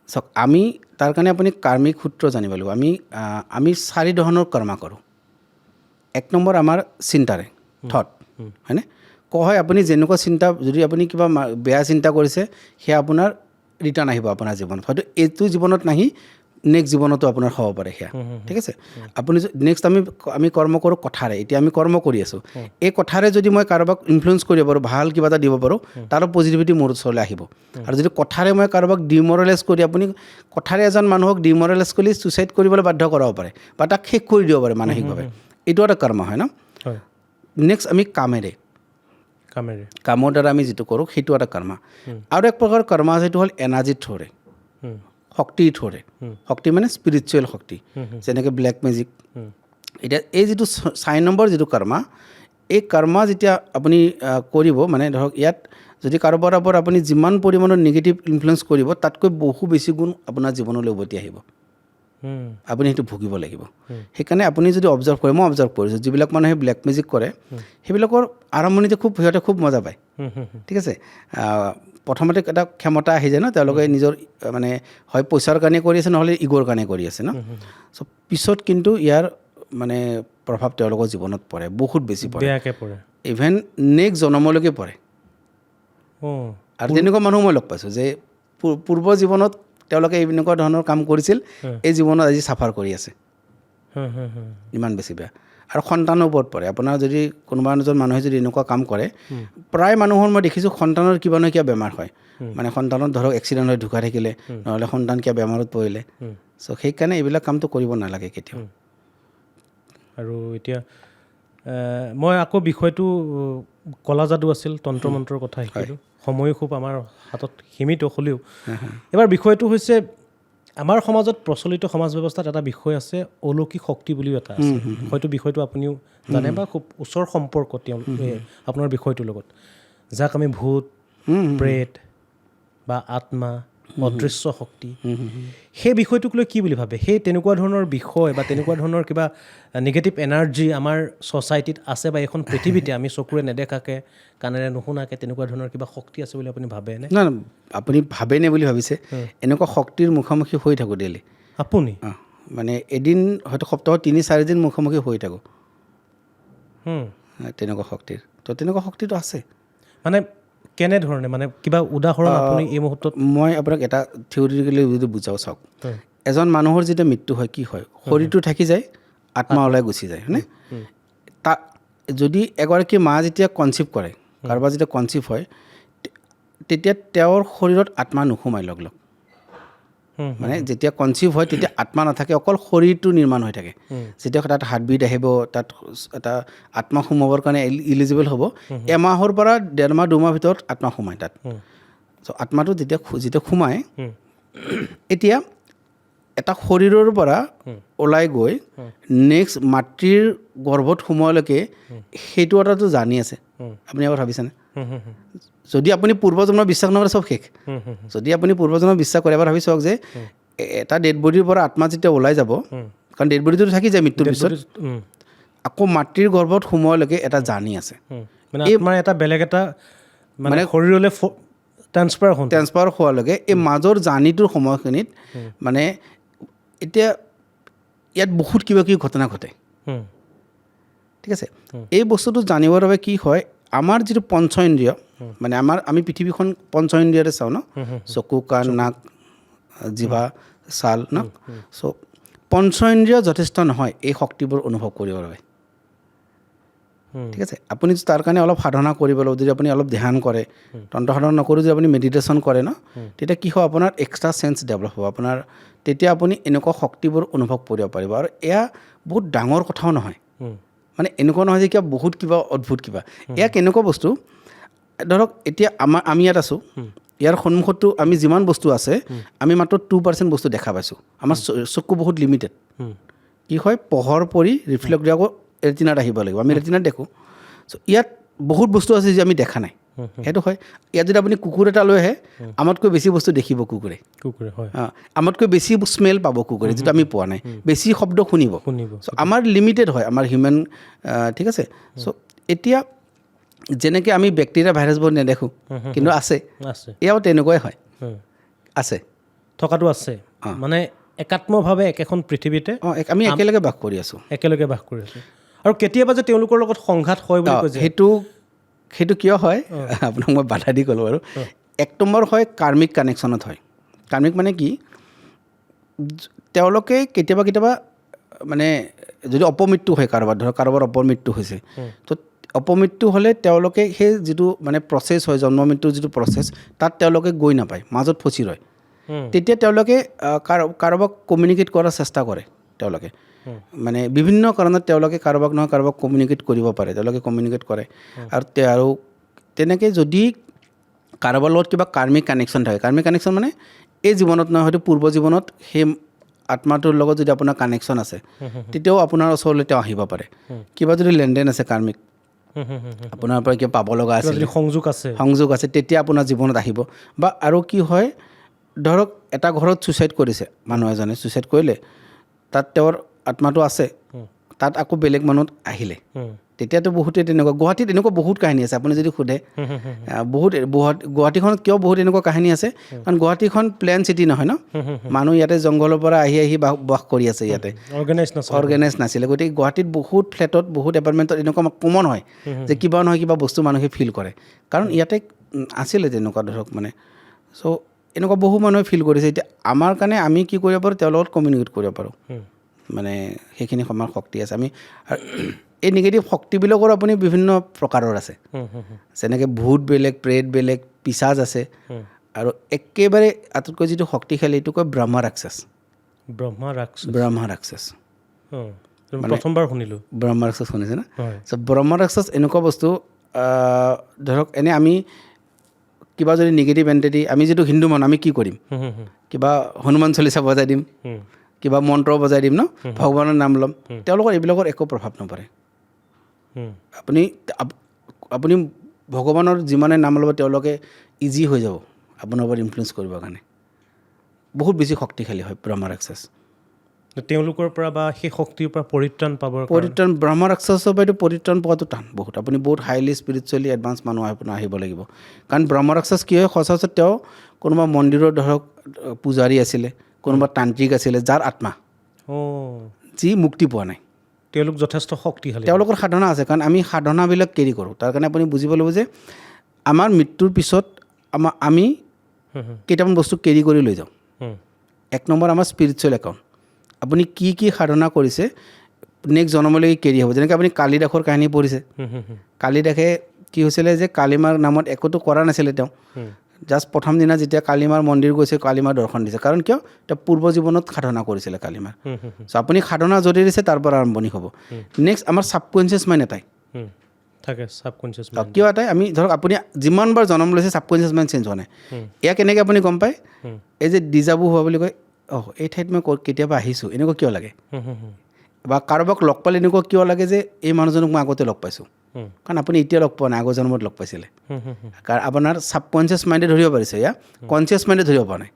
চাওক আমি তাৰ কাৰণে আপুনি কাৰ্মিক সূত্ৰ জানিব লাগিব আমি 4 ধৰণৰ কৰ্ম কৰোঁ 1 নম্বৰ আমাৰ চিন্তাৰে থট হয়নে হয় আপুনি যেনেকুৱা চিন্তা যদি আপুনি কিবা বেয়া চিন্তা কৰিছে সেয়া আপোনাৰ ৰিটাৰ্ণ আহিব আপোনাৰ জীৱনত হয়তো এইটো জীৱনত নাহি নেক্সট জীৱনতো আপোনাৰ হ'ব পাৰে সেয়া ঠিক আছে আপুনি নেক্সট আমি কৰ্ম কৰোঁ কথাৰে এতিয়া আমি কৰ্ম কৰি আছোঁ এই কথাৰে যদি মই কাৰোবাক ইনফ্লুৱেঞ্চ কৰিব পাৰোঁ ভাল কিবা এটা দিব পাৰোঁ তাৰ পজিটিভিটি মোৰ ওচৰলৈ আহিব আৰু যদি কথাৰে মই কাৰোবাক ডিমৰেলাইজ কৰি আপুনি কথাৰে এজন মানুহক ডিমৰেলাইজ কৰি ছুইচাইড কৰিবলৈ বাধ্য কৰাব পাৰে বা তাক শেষ কৰি দিব পাৰে মানসিকভাৱে এইটো এটা কৰ্ম হয় ন নেক্সট আমি কামৰ দ্বাৰা আমি যিটো কৰোঁ সেইটো এটা কৰ্ম আৰু এক প্ৰকাৰ কৰ্ম আছে সেইটো হ'ল এনাৰ্জিৰ থ্ৰুৰে শক্তিৰ থ্ৰুৰে শক্তি মানে স্পিৰিচুৱেল শক্তি যেনেকৈ ব্লেক মেজিক এতিয়া এই যিটো 4 নম্বৰ যিটো কৰ্ম এই কৰ্ম যেতিয়া আপুনি কৰিব মানে ধৰক ইয়াত যদি কাৰোবাৰ ওপৰত আপুনি যিমান পৰিমাণৰ নিগেটিভ ইনফ্লুৱেঞ্চ কৰিব তাতকৈ বহু বেছি গুণ আপোনাৰ জীৱনলৈ উভতি আহিব আপুনি সেইটো ভুগিব লাগিব সেইকাৰণে আপুনি যদি অবজাৰ্ভ কৰে মই অবজাৰ্ভ কৰিছোঁ যিবিলাক মানুহে ব্লেক মেজিক কৰে সেইবিলাকৰ আৰম্ভণিতে সিহঁতে খুব মজা পায় ঠিক আছে প্ৰথমতে এটা ক্ষমতা আহি যায় ন তেওঁলোকে নিজৰ মানে হয় পইচাৰ কাৰণে কৰি আছে নহ'লে ইগ'ৰ কাৰণে কৰি আছে ন চ' পিছত কিন্তু ইয়াৰ মানে প্ৰভাৱ তেওঁলোকৰ জীৱনত পৰে বহুত বেছি পৰে ইভেন নেক্সট জন্মলৈকে পৰে আৰু তেনেকুৱা মানুহ মই লগ পাইছোঁ যে পূৰ্ব জীৱনত তেওঁলোকে এনেকুৱা ধৰণৰ কাম কৰিছিল এই জীৱনত আজি চাফাৰ কৰি আছে ইমান বেছি বেয়া আৰু সন্তানৰ ওপৰত পৰে আপোনাৰ যদি কোনোবা এজন মানুহে যদি এনেকুৱা কাম কৰে প্ৰায় মানুহৰ মই দেখিছোঁ সন্তানৰ কিবা নহয় কিবা বেমাৰ হয় মানে সন্তানত ধৰক এক্সিডেণ্ট হৈ ঢুকাই থাকিলে নহ'লে সন্তান কিবা বেমাৰত পৰিলে চ' সেইকাৰণে এইবিলাক কামটো কৰিব নালাগে কেতিয়াও আৰু এতিয়া মই আকৌ বিষয়টো কলা যাদু আছিল, তন্ত্ৰ মন্ত্ৰৰ কথা শিকিলোঁ। সময় খুব আমাৰ হাতত সীমিত হ'লেও এবাৰ বিষয়টো হৈছে আমাৰ সমাজত প্ৰচলিত সমাজ ব্যৱস্থাত এটা বিষয় আছে অলৌকিক শক্তি বুলিও এটা আছে। হয়তো বিষয়টো আপুনিও জানে বা খুব ওচৰ সম্পৰ্ক আপোনাৰ বিষয়টোৰ লগত, যাক আমি ভূত, প্ৰেত বা আত্মা, অদৃশ্য শক্তি, সেই বিষয়টোক লৈ কি বুলি ভাবে? সেই তেনেকুৱা ধৰণৰ বিষয় বা তেনেকুৱা ধৰণৰ কিবা নিগেটিভ এনাৰ্জি আমাৰ ছ'চাইটিত আছে বা এখন পৃথিৱীতে আমি চকুৰে নেদেখাকৈ, কাণেৰে নুশুনাকৈ তেনেকুৱা ধৰণৰ কিবা শক্তি আছে বুলি আপুনি ভাবেনে? না আপুনি ভাবেনে বুলি ভাবিছে? এনেকুৱা শক্তিৰ মুখামুখি হৈ থাকোঁ ডেইলি। আপুনি মানে এদিন হয়তো সপ্তাহত 3-4 দিন মুখামুখি হৈ থাকোঁ তেনেকুৱা শক্তিৰ। তো তেনেকুৱা শক্তিটো আছে। মানে কেনেধৰণে, মানে কিবা উদাহৰণ আপুনি এই মুহূৰ্তত? মই আপোনাক এটা থিয়ৰিটিকেলি যদি বুজাওঁ চাওক, এজন মানুহৰ যেতিয়া মৃত্যু হয় কি হয়? শৰীৰটো থাকি যায়, আত্মা ওলাই গুচি যায় হয়নে? যদি এগৰাকী মা যেতিয়া কনচিভ কৰে, কাৰোবাৰ যেতিয়া কনচিভ হয়, তেতিয়া তেওঁৰ শৰীৰত আত্মা নোসোমায় লগ লগ। মানে যেতিয়া কনচিভ হয় তেতিয়া আত্মা নাথাকে, অকল শৰীৰটো নিৰ্মাণ হৈ থাকে। যেতিয়া তাত হাৰ্টবিট আহিব, তাত এটা আত্মা সোমাবৰ কাৰণে ইলিজিবল হ'ব, এমাহৰ পৰা 1.5 মাহ 2 মাহ ভিতৰত আত্মা সোমায় তাত। চ' আত্মাটো যেতিয়া সোমায়, এতিয়া এটা শৰীৰৰ পৰা ওলাই গৈ নেক্সট মাতৃৰ গৰ্ভত সোমোৱালৈকে সেইটো এটাতো জানি আছে। আপুনি এবাৰ ভাবিছেনে? যদি আপুনি পূৰ্বজন্মৰ বিশ্বাস নকৰে চব শেষ। যদি আপুনি পূৰ্বজন্মৰ বিশ্বাস কৰে, এবাৰ ভাবি চাওক যে এটা ডেড বডিৰ পৰা আত্মা যেতিয়া ওলাই যাব, কাৰণ ডেড বডিটো থাকি যায় মৃত্যুৰ পিছত, আকৌ মাতৃৰ গৰ্ভত সোমোৱালৈকে এটা জাৰ্নি আছে। মানে আত্মাৰ এটা বেলেগ এটা মানে শৰীৰলৈ ট্ৰেন্সফাৰ হোৱালৈকে এই মাজৰ জাৰ্নিটোৰ সময়খিনিত মানে এতিয়া ইয়াত বহুত কিবা কিবি ঘটনা ঘটে। ঠিক আছে, এই বস্তুটো জানিবৰ বাবে কি হয়, আমাৰ যিটো পঞ্চ ইন্দ্ৰিয়, মানে আমি পৃথিৱীখন পঞ্চ ইন্দ্ৰিয়ৰে চাওঁ ন, চকু, কাণ, নাক, জিভা, ছাল ন। চ' পঞ্চ ইন্দ্ৰিয় যথেষ্ট নহয় এই শক্তিবোৰ অনুভৱ কৰিবৰ বাবে। ঠিক আছে, আপুনি তাৰ কাৰণে অলপ সাধনা কৰিব লাগিব। যদি আপুনি অলপ ধ্যান কৰে, তন্ত্ৰ সাধনা নকৰি যদি আপুনি মেডিটেশ্যন কৰে ন, তেতিয়া কি হ'ব, আপোনাৰ এক্সট্ৰা চেন্স ডেভেলপ হ'ব আপোনাৰ। তেতিয়া আপুনি এনেকুৱা শক্তিবোৰ অনুভৱ কৰিব পাৰিব। আৰু এয়া বহুত ডাঙৰ কথাও নহয়, মানে এনেকুৱা নহয় যে কিবা বহুত কিবা অদ্ভুত কিবা। এয়া কেনেকুৱা বস্তু, ধৰক এতিয়া আমি ইয়াত আছোঁ, ইয়াৰ সন্মুখতো আমি যিমান বস্তু আছে, আমি মাত্ৰ 2% বস্তু দেখা পাইছোঁ। আমাৰ চকু বহুত লিমিটেড। কি হয়, পোহৰ পৰি ৰিফ্লেক্ট দিয়া আকৌ ৰেটিনাত আহিব লাগিব, আমি ৰেটিনাত দেখোঁ। চ' ইয়াত বহুত বস্তু আছে যে আমি দেখা নাই, সেইটো হয়। ইয়াত যদি আপুনি কুকুৰ এটা লৈ আহে, আমাতকৈ বেছি বস্তু দেখিব কুকুৰে, আমাতকৈ বেছি স্মেল পাব কুকুৰে, যিটো আমি পোৱা নাই, বেছি শব্দ শুনিব। চ' আমাৰ লিমিটেড হয় আমাৰ হিউমেন। ঠিক আছে, চ' এতিয়া যেনেকৈ আমি বেক্টেৰিয়া ভাইৰাছবোৰ নেদেখোঁ, কিন্তু আছে, এয়াও তেনেকুৱাই হয়, আছে, থকাটো আছে। মানে একাত্মভাৱে একেখন পৃথিৱীতে আমি একেলগে বাস কৰি আছোঁ, আৰু কেতিয়াবা যে তেওঁলোকৰ লগত সংঘাত হয় বুলি কৈছে, সেইটো কিয় হয় আপোনাক মই বাধা দি ক'লোঁ বাৰু। 1 নম্বৰ হয় কাৰ্মিক কানেকশ্যনত হয়। কাৰ্মিক মানে কি, তেওঁলোকে কেতিয়াবা মানে যদি অপমৃত্যু হয় কাৰোবাৰ, ধৰক কাৰোবাৰ অপমৃত্যু হৈছে, তো অপমৃত্যু হ'লে তেওঁলোকে সেই যিটো মানে প্ৰচেছ হয়, জন্ম মৃত্যুৰ যিটো প্ৰচেছ, তাত তেওঁলোকে গৈ নাপায়, মাজত ফচি ৰয়। তেতিয়া তেওঁলোকে কাৰোবাক কমিউনিকেট কৰাৰ চেষ্টা কৰে। তেওঁলোকে মানে বিভিন্ন কাৰণত তেওঁলোকে কাৰোবাক নহয় কাৰোবাক কমিউনিকেট কৰিব পাৰে, তেওঁলোকে কমিউনিকেট কৰে। আৰু তেনেকৈ যদি কাৰোবাৰ লগত কিবা কাৰ্মিক কানেকশ্যন থাকে, কাৰ্মিক কানেকশ্যন মানে এই জীৱনত নহয়, হয়তো পূৰ্ব জীৱনত সেই আত্মাটোৰ লগত যদি আপোনাৰ কানেকশ্যন আছে, তেতিয়াও আপোনাৰ ওচৰলৈ তেওঁ আহিব পাৰে। কিবা যদি লেনদেন আছে কাৰ্মিক, আপোনাৰ পৰা কিবা পাব লগা আছে, সংযোগ আছে, তেতিয়া আপোনাৰ জীৱনত আহিব। বা আৰু কি হয়, ধৰক এটা ঘৰত ছুইচাইড কৰিছে মানুহ এজনে, ছুইচাইড কৰিলে, তাত তেওঁৰ আত্মাটো আছে, তাত আকৌ বেলেগ মানুহত আহিলে, তেতিয়াতো বহুতে তেনেকুৱা, গুৱাহাটীত এনেকুৱা বহুত কাহিনী আছে। আপুনি যদি সোধে, গুৱাহাটীখনত কিয় বহুত এনেকুৱা কাহিনী আছে, কাৰণ গুৱাহাটীখন প্লেন চিটি নহয় ন, মানুহ ইয়াতে জংঘলৰ পৰা আহি বাস কৰি আছে, ইয়াতে অৰ্গেনাইজ নাছিলে। গতিকে গুৱাহাটীত বহুত ফ্লেটত, বহুত এপাৰ্টমেণ্টত এনেকুৱা কমন হয় যে কিবা নহয় কিবা বস্তু মানুহে ফিল কৰে, কাৰণ ইয়াতে আছিলে তেনেকুৱা ধৰক মানে। চ' এনেকুৱা বহু মানুহে ফিল কৰিছে। এতিয়া আমাৰ কাৰণে আমি কি কৰিব পাৰোঁ, তেওঁৰ লগত কমিউনিকেট কৰিব পাৰোঁ, মানে সেইখিনি আমাৰ শক্তি আছে। আমি এই নিগেটিভ শক্তিবিলাকৰ আপুনি বিভিন্ন প্ৰকাৰৰ আছে, যেনেকৈ ভূত বেলেগ, প্ৰেত বেলেগ, পিচাজ আছে, আৰু একেবাৰে আটাইতকৈ যিটো শক্তিশালী এইটো কয় ব্ৰহ্মা ৰাক্ষস। প্ৰথমবাৰ শুনিলোঁ। ব্ৰহ্ম ৰাক্ষস শুনিছে না? হয়। চ' ব্ৰহ্ম ৰাক্ষস এনেকুৱা বস্তু ধৰক এনে আমি কিবা যদি নিগেটিভ এণ্টিটি আমি যিটো হিন্দু মানুহ আমি কি কৰিম কিবা হনুমান চলিচা বজাই দিম কিবা মন্ত্ৰ বজাই দিম ন ভগৱানৰ নাম ল'ম তেওঁলোকৰ এইবিলাকৰ একো প্ৰভাৱ নপৰে আপুনি আপুনি ভগৱানৰ যিমানে নাম ল'ব তেওঁলোকে ইজি হৈ যাব আপোনাৰ ওপৰত ইনফ্লুৱেঞ্চ কৰিবৰ কাৰণে বহুত বেছি শক্তিশালী হয় ব্ৰহ্ম ৰাক্ষস তেওঁলোকৰ পৰা বা সেই শক্তিৰ পৰা পৰিত্ৰাণ পাবৰ পৰিত্ৰাণ ব্ৰহ্ম ৰাক্ষসৰ পৰা এইটো পৰিত্ৰাণ পোৱাটো টান বহুত আপুনি বহুত হাইলি স্পিৰিচুৱেলি এডভান্স মানুহ আপোনাৰ আহিব লাগিব কাৰণ ব্ৰহ্ম ৰাক্ষস কি হয় সচৰাচৰ তেওঁ কোনোবা মন্দিৰৰ ধৰক পূজাৰী আছিলে কোনোবা তান্ত্ৰিক আছিলে যাৰ আত্মা যি মুক্তি পোৱা নাই তেওঁলোক যথেষ্ট শক্তিশালী তেওঁলোকৰ সাধনা আছে কাৰণ আমি সাধনাবিলাক কেৰি কৰোঁ তাৰ কাৰণে আপুনি বুজিব লাগিব যে আমাৰ মৃত্যুৰ পিছত আমি কেইটামান বস্তু কেৰি কৰি লৈ যাওঁ এক নম্বৰ আমাৰ স্পিৰিচুৱেল একাউণ্ট আপুনি কি কি সাধনা কৰিছে নেক্সট জন্মলৈকে কেৰি হ'ব যেনেকৈ আপুনি কালিদাসৰ কাহিনী পঢ়িছে কালিদাসে কি হৈছিলে যে কালিমাৰ নামত একোতো কৰা নাছিলে তেওঁ জাষ্ট প্ৰথম দিনা যেতিয়া কালিমাৰ মন্দিৰ গৈছে কালিমাৰ দৰ্শন দিছে কাৰণ কিয় তেওঁ পূৰ্ব জীৱনত সাধনা কৰিছিলে কালিমাৰ চ' আপুনি সাধনা যদি দিছে তাৰ পৰা আৰম্ভণি হ'ব নেক্সট আমাৰ ছাবকনচিয়াছ মাইণ্ড এটাই থাকে ছাবকনচিয়াছ কিয় এটাই আমি ধৰক আপুনি যিমানবাৰ জন্ম লৈছে ছাবকনচিয়াছ মাইণ্ড চেঞ্জ হোৱা নাই ইয়াক কেনেকৈ আপুনি গম পায় এই যে ডিজাবু হোৱা বুলি কয় এই ঠাইত মই কেতিয়াবা আহিছোঁ এনেকুৱা কিয় লাগে বা কাৰোবাক লগ পালে এনেকুৱা কিয় লাগে যে এই মানুহজনক মই আগতে লগ পাইছোঁ কাৰণ আপুনি এতিয়া লগ পোৱা নাই আগৰ জন্মত লগ পাইছিলে কাৰণ আপোনাৰ ছাবকনচিয়াছ মাইণ্ডে ধৰিব পাৰিছে ইয়াৰ কনচিয়াছ মাইণ্ডে ধৰিব পৰা নাই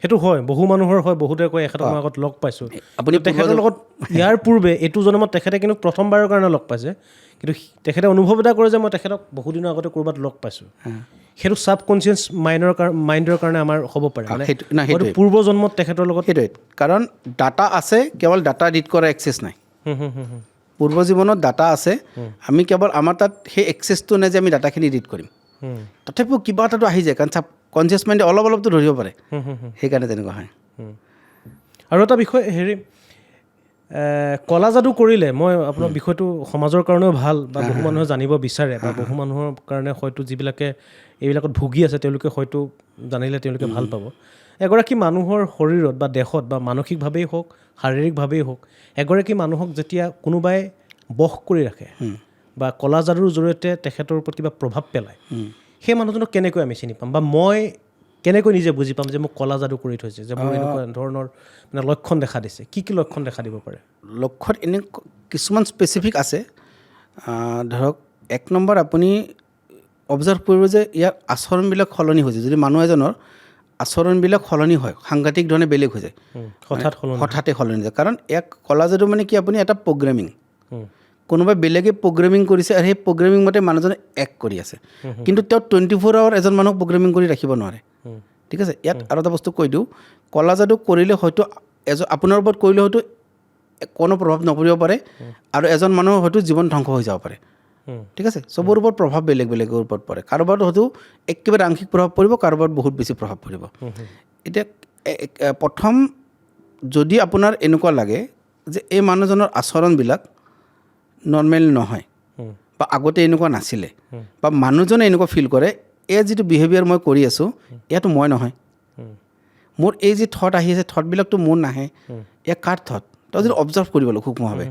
সেইটো হয় বহু মানুহৰ হয় বহুতে কয় এখেতক মই আগত লগ পাইছোঁ আপুনি তেখেতৰ লগত ইয়াৰ পূৰ্বে এইটো জন্মত তেখেতে কিন্তু প্ৰথমবাৰৰ কাৰণে লগ পাইছে কিন্তু তেখেতে অনুভৱ এটা কৰে যে মই তেখেতক বহুদিনৰ আগতে ক'ৰবাত লগ পাইছোঁ সেইটো ছাবকনচিয়াছ মাইণ্ডৰ কাৰণে আমাৰ হ'ব পাৰে হয়তো পূৰ্ব জন্মত তেখেতৰ লগত সেইটোৱে কাৰণ ডাটা আছে কেৱল ডাটা ৰিড কৰা এক্সেছ নাই পূৰ্ব জীৱনত ডাটা আছে আমি কেৱল আমাৰ তাত সেই এক্সেছটো নাই যে আমি ডাটাখিনি ৰিড কৰিম তথাপিও কিবা এটাতো আহি যায় কাৰণ ছাবকনচিয়াছ মাইণ্ডে অলপ অলপতো ধৰিব পাৰে সেইকাৰণে তেনেকুৱা হয় আৰু এটা বিষয় হেৰি কলা যাদু কৰিলে মই আপোনাৰ বিষয়টো সমাজৰ কাৰণেও ভাল বা বহু মানুহে জানিব বিচাৰে বা বহু মানুহৰ কাৰণে হয়তো যিবিলাকে এইবিলাকত ভুগি আছে তেওঁলোকে হয়তো জানিলে তেওঁলোকে ভাল পাব এগৰাকী মানুহৰ শৰীৰত বা দেহত বা মানসিকভাৱেই হওক শাৰীৰিকভাৱেই হওক এগৰাকী মানুহক যেতিয়া কোনোবাই বশ কৰি ৰাখে বা কলা যাদুৰ জৰিয়তে তেখেতৰ ওপৰত কিবা প্ৰভাৱ পেলায় সেই মানুহজনক কেনেকৈ আমি চিনি পাম বা মই কেনেকৈ নিজে বুজি পাম যে মোক কলা যাদু কৰি থৈছে যে মোৰ এনেকুৱা ধৰণৰ মানে লক্ষণ দেখা দিছে কি কি লক্ষণ দেখা দিব পাৰে লক্ষণ এনে কিছুমান স্পেচিফিক আছে ধৰক এক নম্বৰ আপুনি অবজাৰ্ভ কৰিব যে ইয়াৰ আচৰণবিলাক সলনি হৈছে যদি মানুহ এজনৰ আচৰণবিলাক সলনি হয় সাংঘাতিক ধৰণে বেলেগ হৈ যায় হঠাতে সলনি যায় কাৰণ এক কলা যাদু মানে কি আপুনি এটা প্ৰগ্ৰেমিং কোনোবাই বেলেগে প্ৰগ্ৰেমিং কৰিছে আৰু সেই প্ৰগ্ৰেমিং মতে মানুহজনে এক্ট কৰি আছে কিন্তু তেওঁ 24 আৱাৰ এজন মানুহক প্ৰগ্ৰেমিং কৰি ৰাখিব নোৱাৰে ঠিক আছে ইয়াত আৰু এটা বস্তু কৈ দিওঁ কলা যাদু কৰিলে হয়তো আপোনাৰ ওপৰত কৰিলে হয়তো কোনো প্ৰভাৱ নপৰিব পাৰে আৰু এজন মানুহৰ হয়তো জীৱন ধ্বংস হৈ যাব পাৰে ঠিক আছে চবৰ ওপৰত প্ৰভাৱ বেলেগ বেলেগৰ ওপৰত পৰে কাৰোবাৰ হয়তো একেবাৰে আংশিক প্ৰভাৱ পৰিব কাৰোবাৰ বহুত বেছি প্ৰভাৱ পৰিব এতিয়া প্ৰথম যদি আপোনাৰ এনেকুৱা লাগে যে এই মানুহজনৰ আচৰণবিলাক নৰ্মেল নহয় বা আগতে এনেকুৱা নাছিলে বা মানুহজনে এনেকুৱা ফিল কৰে এই যিটো বিহেভিয়াৰ মই কৰি আছোঁ ইয়াতো মই নহয় মোৰ এই যি থট আহি আছে থটবিলাকতো মোৰ নাহে এয়া কাৰ থট তই যদি অবজাৰ্ভ কৰিব লাগিব সূক্ষ্মভাৱে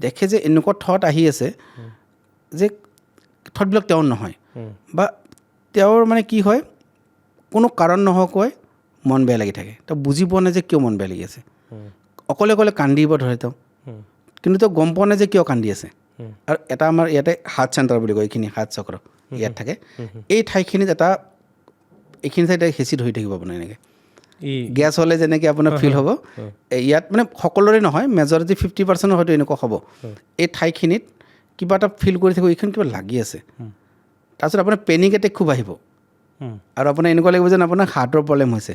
দেখে যে এনেকুৱা থট আহি আছে যে থটবিলাক তেওঁৰ নহয় বা তেওঁৰ মানে কি হয় কোনো কাৰণ নোহোৱাকৈ মন বেয়া লাগি থাকে তেওঁ বুজি পোৱা নাই যে কিয় মন বেয়া লাগি আছে অকলে অকলে কান্দিব ধৰে তেওঁ কিন্তু তেওঁ গম পোৱা নাই যে কিয় কান্দি আছে আৰু এটা আমাৰ ইয়াতে হাত চেণ্টাৰ বুলি কয় এইখিনি হাত চক্ৰ ইয়াত থাকে এই ঠাইখিনিত এটা এইখিনি ঠাইতে হেঁচি ধৰি থাকিব আপোনাৰ এনেকৈ গেছ হ'লে যেনেকৈ আপোনাৰ ফিল হ'ব ইয়াত মানে সকলোৰে নহয় মেজৰিটি 50% হয়তো এনেকুৱা হ'ব এই ঠাইখিনিত কিবা এটা ফিল কৰি থাকিব এইখন কিবা লাগি আছে তাৰপিছত আপোনাৰ পেনিক এটেক খুব আহিব আৰু আপোনাৰ এনেকুৱা লাগিব যেন আপোনাৰ হাৰ্টৰ প্ৰব্লেম হৈছে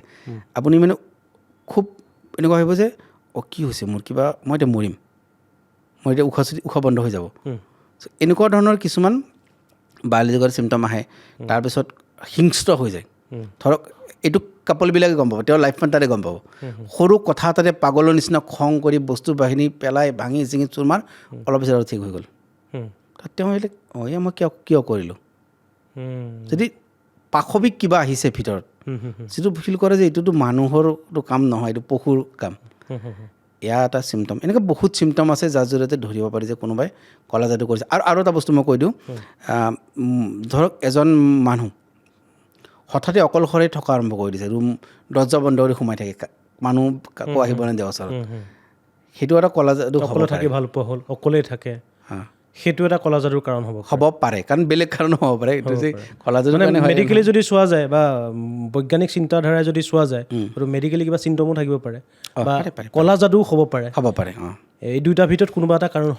আপুনি মানে খুব এনেকুৱা ভাবিব যে কি হৈছে মোৰ কিবা মই এতিয়া মৰিম মই এতিয়া উশাহ বন্ধ হৈ যাব এনেকুৱা ধৰণৰ কিছুমান বায়'লজিকেল চিমটম আহে তাৰপিছত হিংস্ৰ হৈ যায় ধৰক এইটো কাপলবিলাকে গম পাব তেওঁৰ লাইফখন তাতে গম পাব সৰু কথা এটাতে পাগলৰ নিচিনা খং কৰি বস্তু বাহিনী পেলাই ভাঙি চিঙি চুৰমাৰ অলপ পিছত আৰু ঠিক হৈ গ'ল তাত তেওঁ ভাবিলে এয়া মই কিয় কৰিলোঁ যদি পাশৱিক কিবা আহিছে ভিতৰত যিটো ফিল কৰে যে এইটোতো মানুহৰটো কাম নহয় এইটো পশুৰ কাম এয়া এটা চিমটম এনেকৈ বহুত চিমটম আছে যাৰ জৰিয়তে ধৰিব পাৰি যে কোনোবাই ক'লা যাদু কৰিছে আৰু এটা বস্তু মই কৈ দিওঁ ধৰক এজন মানুহ হঠাতে অকলশৰে থকা আৰম্ভ কৰি দিছে ৰুম দৰ্জা বন্ধ কৰি সোমাই থাকে মানুহ কাকো আহিব নিদিয়ে ওচৰত সেইটো এটা ক'লা যাদু অকলে থাকি ভাল পোৱা হ'ল অকলেই থাকে সেইটো এটা ক'লা যাদুৰ কাৰণ হ'ব পাৰে কাৰণ বেলেগ কাৰণ হ'ব পাৰে এইটো যে ক'লা যাদুৰ মানে কাৰণে হয় মেডিকেলি যদি চোৱা যায় বা বৈজ্ঞানিক চিন্তাধাৰাই যদি চোৱা যায় সেইটো মেডিকেলি কিবা চিমটমো থাকিব পাৰে বা ক'লা যাদুও হ'ব পাৰে এই দুইটাৰ ভিতৰত কোনোবা এটা কাৰণ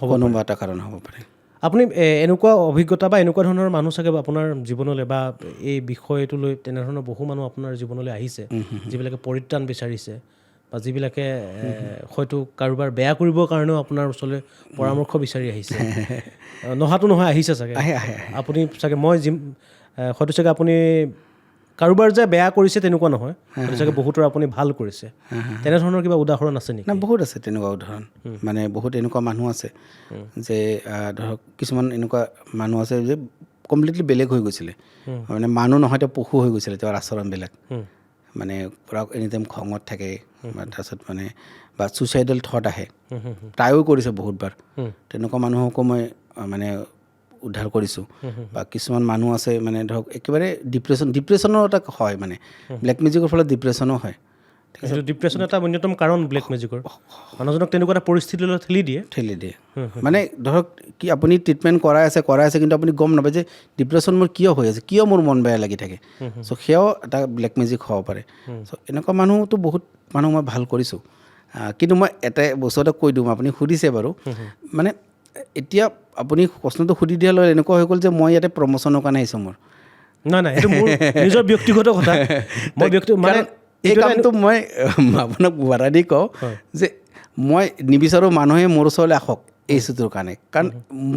হ'ব পাৰে আপুনি এনেকুৱা অভিজ্ঞতা বা এনেকুৱা ধৰণৰ মানুহ চাগে আপোনাৰ জীৱনলৈ বা এই বিষয়টো লৈ তেনেধৰণৰ বহু মানুহ আপোনাৰ জীৱনলৈ আহিছে যিবিলাকে পৰিত্ৰাণ বিচাৰিছে বা যিবিলাকে হয়তো কাৰোবাৰ বেয়া কৰিবৰ কাৰণেও আপোনাৰ ওচৰলৈ পৰামৰ্শ বিচাৰি আহিছে নহাটো নহয় আহিছে চাগে আপুনি চাগে হয়তো চাগে আপুনি কাৰোবাৰ যে বেয়া কৰিছে তেনেকুৱা নহয় হয়তো চাগে বহুতৰ আপুনি ভাল কৰিছে তেনেধৰণৰ কিবা উদাহৰণ আছে নেকি বহুত আছে তেনেকুৱা উদাহৰণ মানে বহুত এনেকুৱা মানুহ আছে যে ধৰক কিছুমান এনেকুৱা মানুহ আছে যে কমপ্লিটলি বেলেগ হৈ গৈছিলে মানে মানুহ নহয় তেওঁ পশু হৈ গৈছিলে তেওঁৰ আচৰণবিলাক মানে পূৰা এনি টাইম খঙত থাকে তাৰপিছত মানে বা ছুইচাইডেল থট আহে ট্ৰাইও কৰিছে বহুতবাৰ তেনেকুৱা মানুহকো মই মানে উদ্ধাৰ কৰিছোঁ বা কিছুমান মানুহ আছে মানে ধৰক একেবাৰে ডিপ্ৰেশ্যনৰ এটা হয় মানে ব্লেক মেজিকৰ ফলত ডিপ্ৰেশ্যনো হয় সেইটো ডিপ্ৰেশ্যন এটা অন্যতম কাৰণ ব্লেক মেজিকৰ মানুহজনক তেনেকুৱা এটা পৰিস্থিতিলৈ ঠেলি দিয়ে মানে ধৰক কি আপুনি ট্ৰিটমেণ্ট কৰাই আছে কিন্তু আপুনি গম নাপায় যে ডিপ্ৰেশ্যন মোৰ কিয় হৈ আছে কিয় মোৰ মন বেয়া লাগি থাকে চ' সেয়াও এটা ব্লেক মেজিক হ'ব পাৰে চ' এনেকুৱা মানুহতো বহুত মানুহ মই ভাল কৰিছোঁ কিন্তু মই এটা বস্তু এটা কৈ দিওঁ আপুনি সুধিছে বাৰু মানে এতিয়া আপুনি প্ৰশ্নটো সুধি দিয়াৰ লগত এনেকুৱা হৈ গ'ল যে মই ইয়াতে প্ৰমোশ্যনৰ কাৰণে আহিছোঁ মোৰ নাই এইটো মোৰ নিজৰ ব্যক্তিগত কথা মানে এই কামটো মই আপোনাক বাধা দি কওঁ যে মই নিবিচাৰোঁ মানুহে মোৰ ওচৰলৈ আহক এই ইছ্যুটোৰ কাৰণে কাৰণ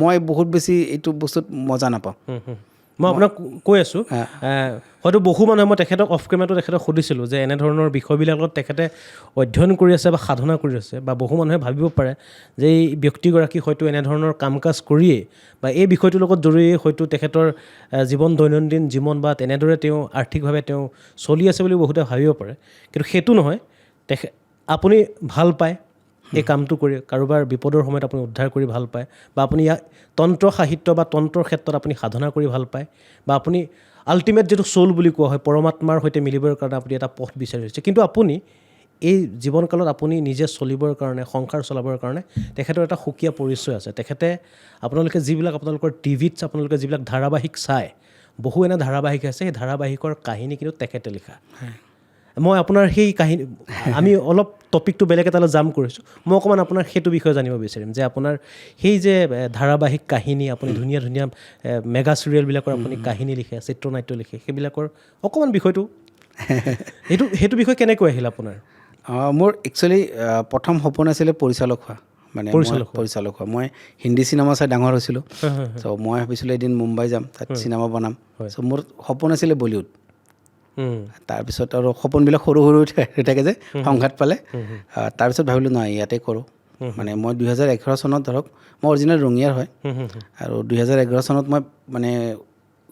মই বহুত বেছি এইটো বস্তুত মজা নাপাওঁ মই আপোনাক কৈ আছোঁ হয়তো বহু মানুহে মই তেখেতক অফ কেমেৰাটো তেখেতক সুধিছিলোঁ যে এনেধৰণৰ বিষয়বিলাকত তেখেতে অধ্যয়ন কৰি আছে বা সাধনা কৰি আছে বা বহু মানুহে ভাবিব পাৰে যে এই ব্যক্তিগৰাকী হয়তো এনেধৰণৰ কাম কাজ কৰিয়েই বা এই বিষয়টোৰ লগত জড়িয়ে হয়তো তেখেতৰ দৈনন্দিন জীৱন বা তেনেদৰে তেওঁ আৰ্থিকভাৱে তেওঁ চলি আছে বুলি বহুতে ভাবিব পাৰে কিন্তু সেইটো নহয় আপুনি ভাল পায় এই কামটো কৰি কাৰোবাৰ বিপদৰ সময়ত আপুনি উদ্ধাৰ কৰি ভাল পায় বা আপুনি ইয়াক তন্ত্ৰ সাহিত্য বা তন্ত্ৰৰ ক্ষেত্ৰত আপুনি সাধনা কৰি ভাল পায় বা আপুনি আল্টিমেট যিটো চ'ল বুলি কোৱা হয় পৰমাত্মাৰ সৈতে মিলিবৰ কাৰণে আপুনি এটা পথ বিচাৰি হৈছে কিন্তু আপুনি এই জীৱনকালত আপুনি নিজে চলিবৰ কাৰণে সংসাৰ চলাবৰ কাৰণে তেখেতৰ এটা সুকীয়া পৰিচয় আছে তেখেতে আপোনালোকৰ টিভিত আপোনালোকে যিবিলাক ধাৰাবাহিক চায় বহু এনে ধাৰাবাহিক আছে সেই ধাৰাবাহিকৰ কাহিনী কিন্তু তেখেতে লিখা মই আপোনাৰ সেই কাহিনী আমি অলপ টপিকটো বেলেগ এটালৈ জাম্প কৰিছোঁ মই অকণমান আপোনাৰ সেইটো বিষয়ে জানিব বিচাৰিম যে আপোনাৰ সেই যে ধাৰাবাহিক কাহিনী আপুনি ধুনীয়া মেগা চিৰিয়েলবিলাকৰ আপুনি কাহিনী লিখে চিত্ৰনাট্য লিখে সেইবিলাকৰ অকণমান বিষয়টো সেইটো বিষয় কেনেকৈ আহিল আপোনাৰ মোৰ একচুৱেলি প্ৰথম সপোন আছিলে পৰিচালক হোৱা মানে পৰিচালক হোৱা মই হিন্দী চিনেমা চাই ডাঙৰ হৈছিলোঁ চ' মই ভাবিছিলোঁ এদিন মুম্বাই যাম তাত চিনেমা বনাম চ' মোৰ সপোন আছিলে বলিউড তাৰপিছত আৰু সপোনবিলাক সৰু হৈ থাকে যে সংঘাত পালে তাৰপিছত ভাবিলোঁ নাই ইয়াতে কৰোঁ মানে মই 2011 চনত ধৰক মই অৰিজিনেল ৰঙিয়াৰ হয় আৰু 2011 চনত মই মানে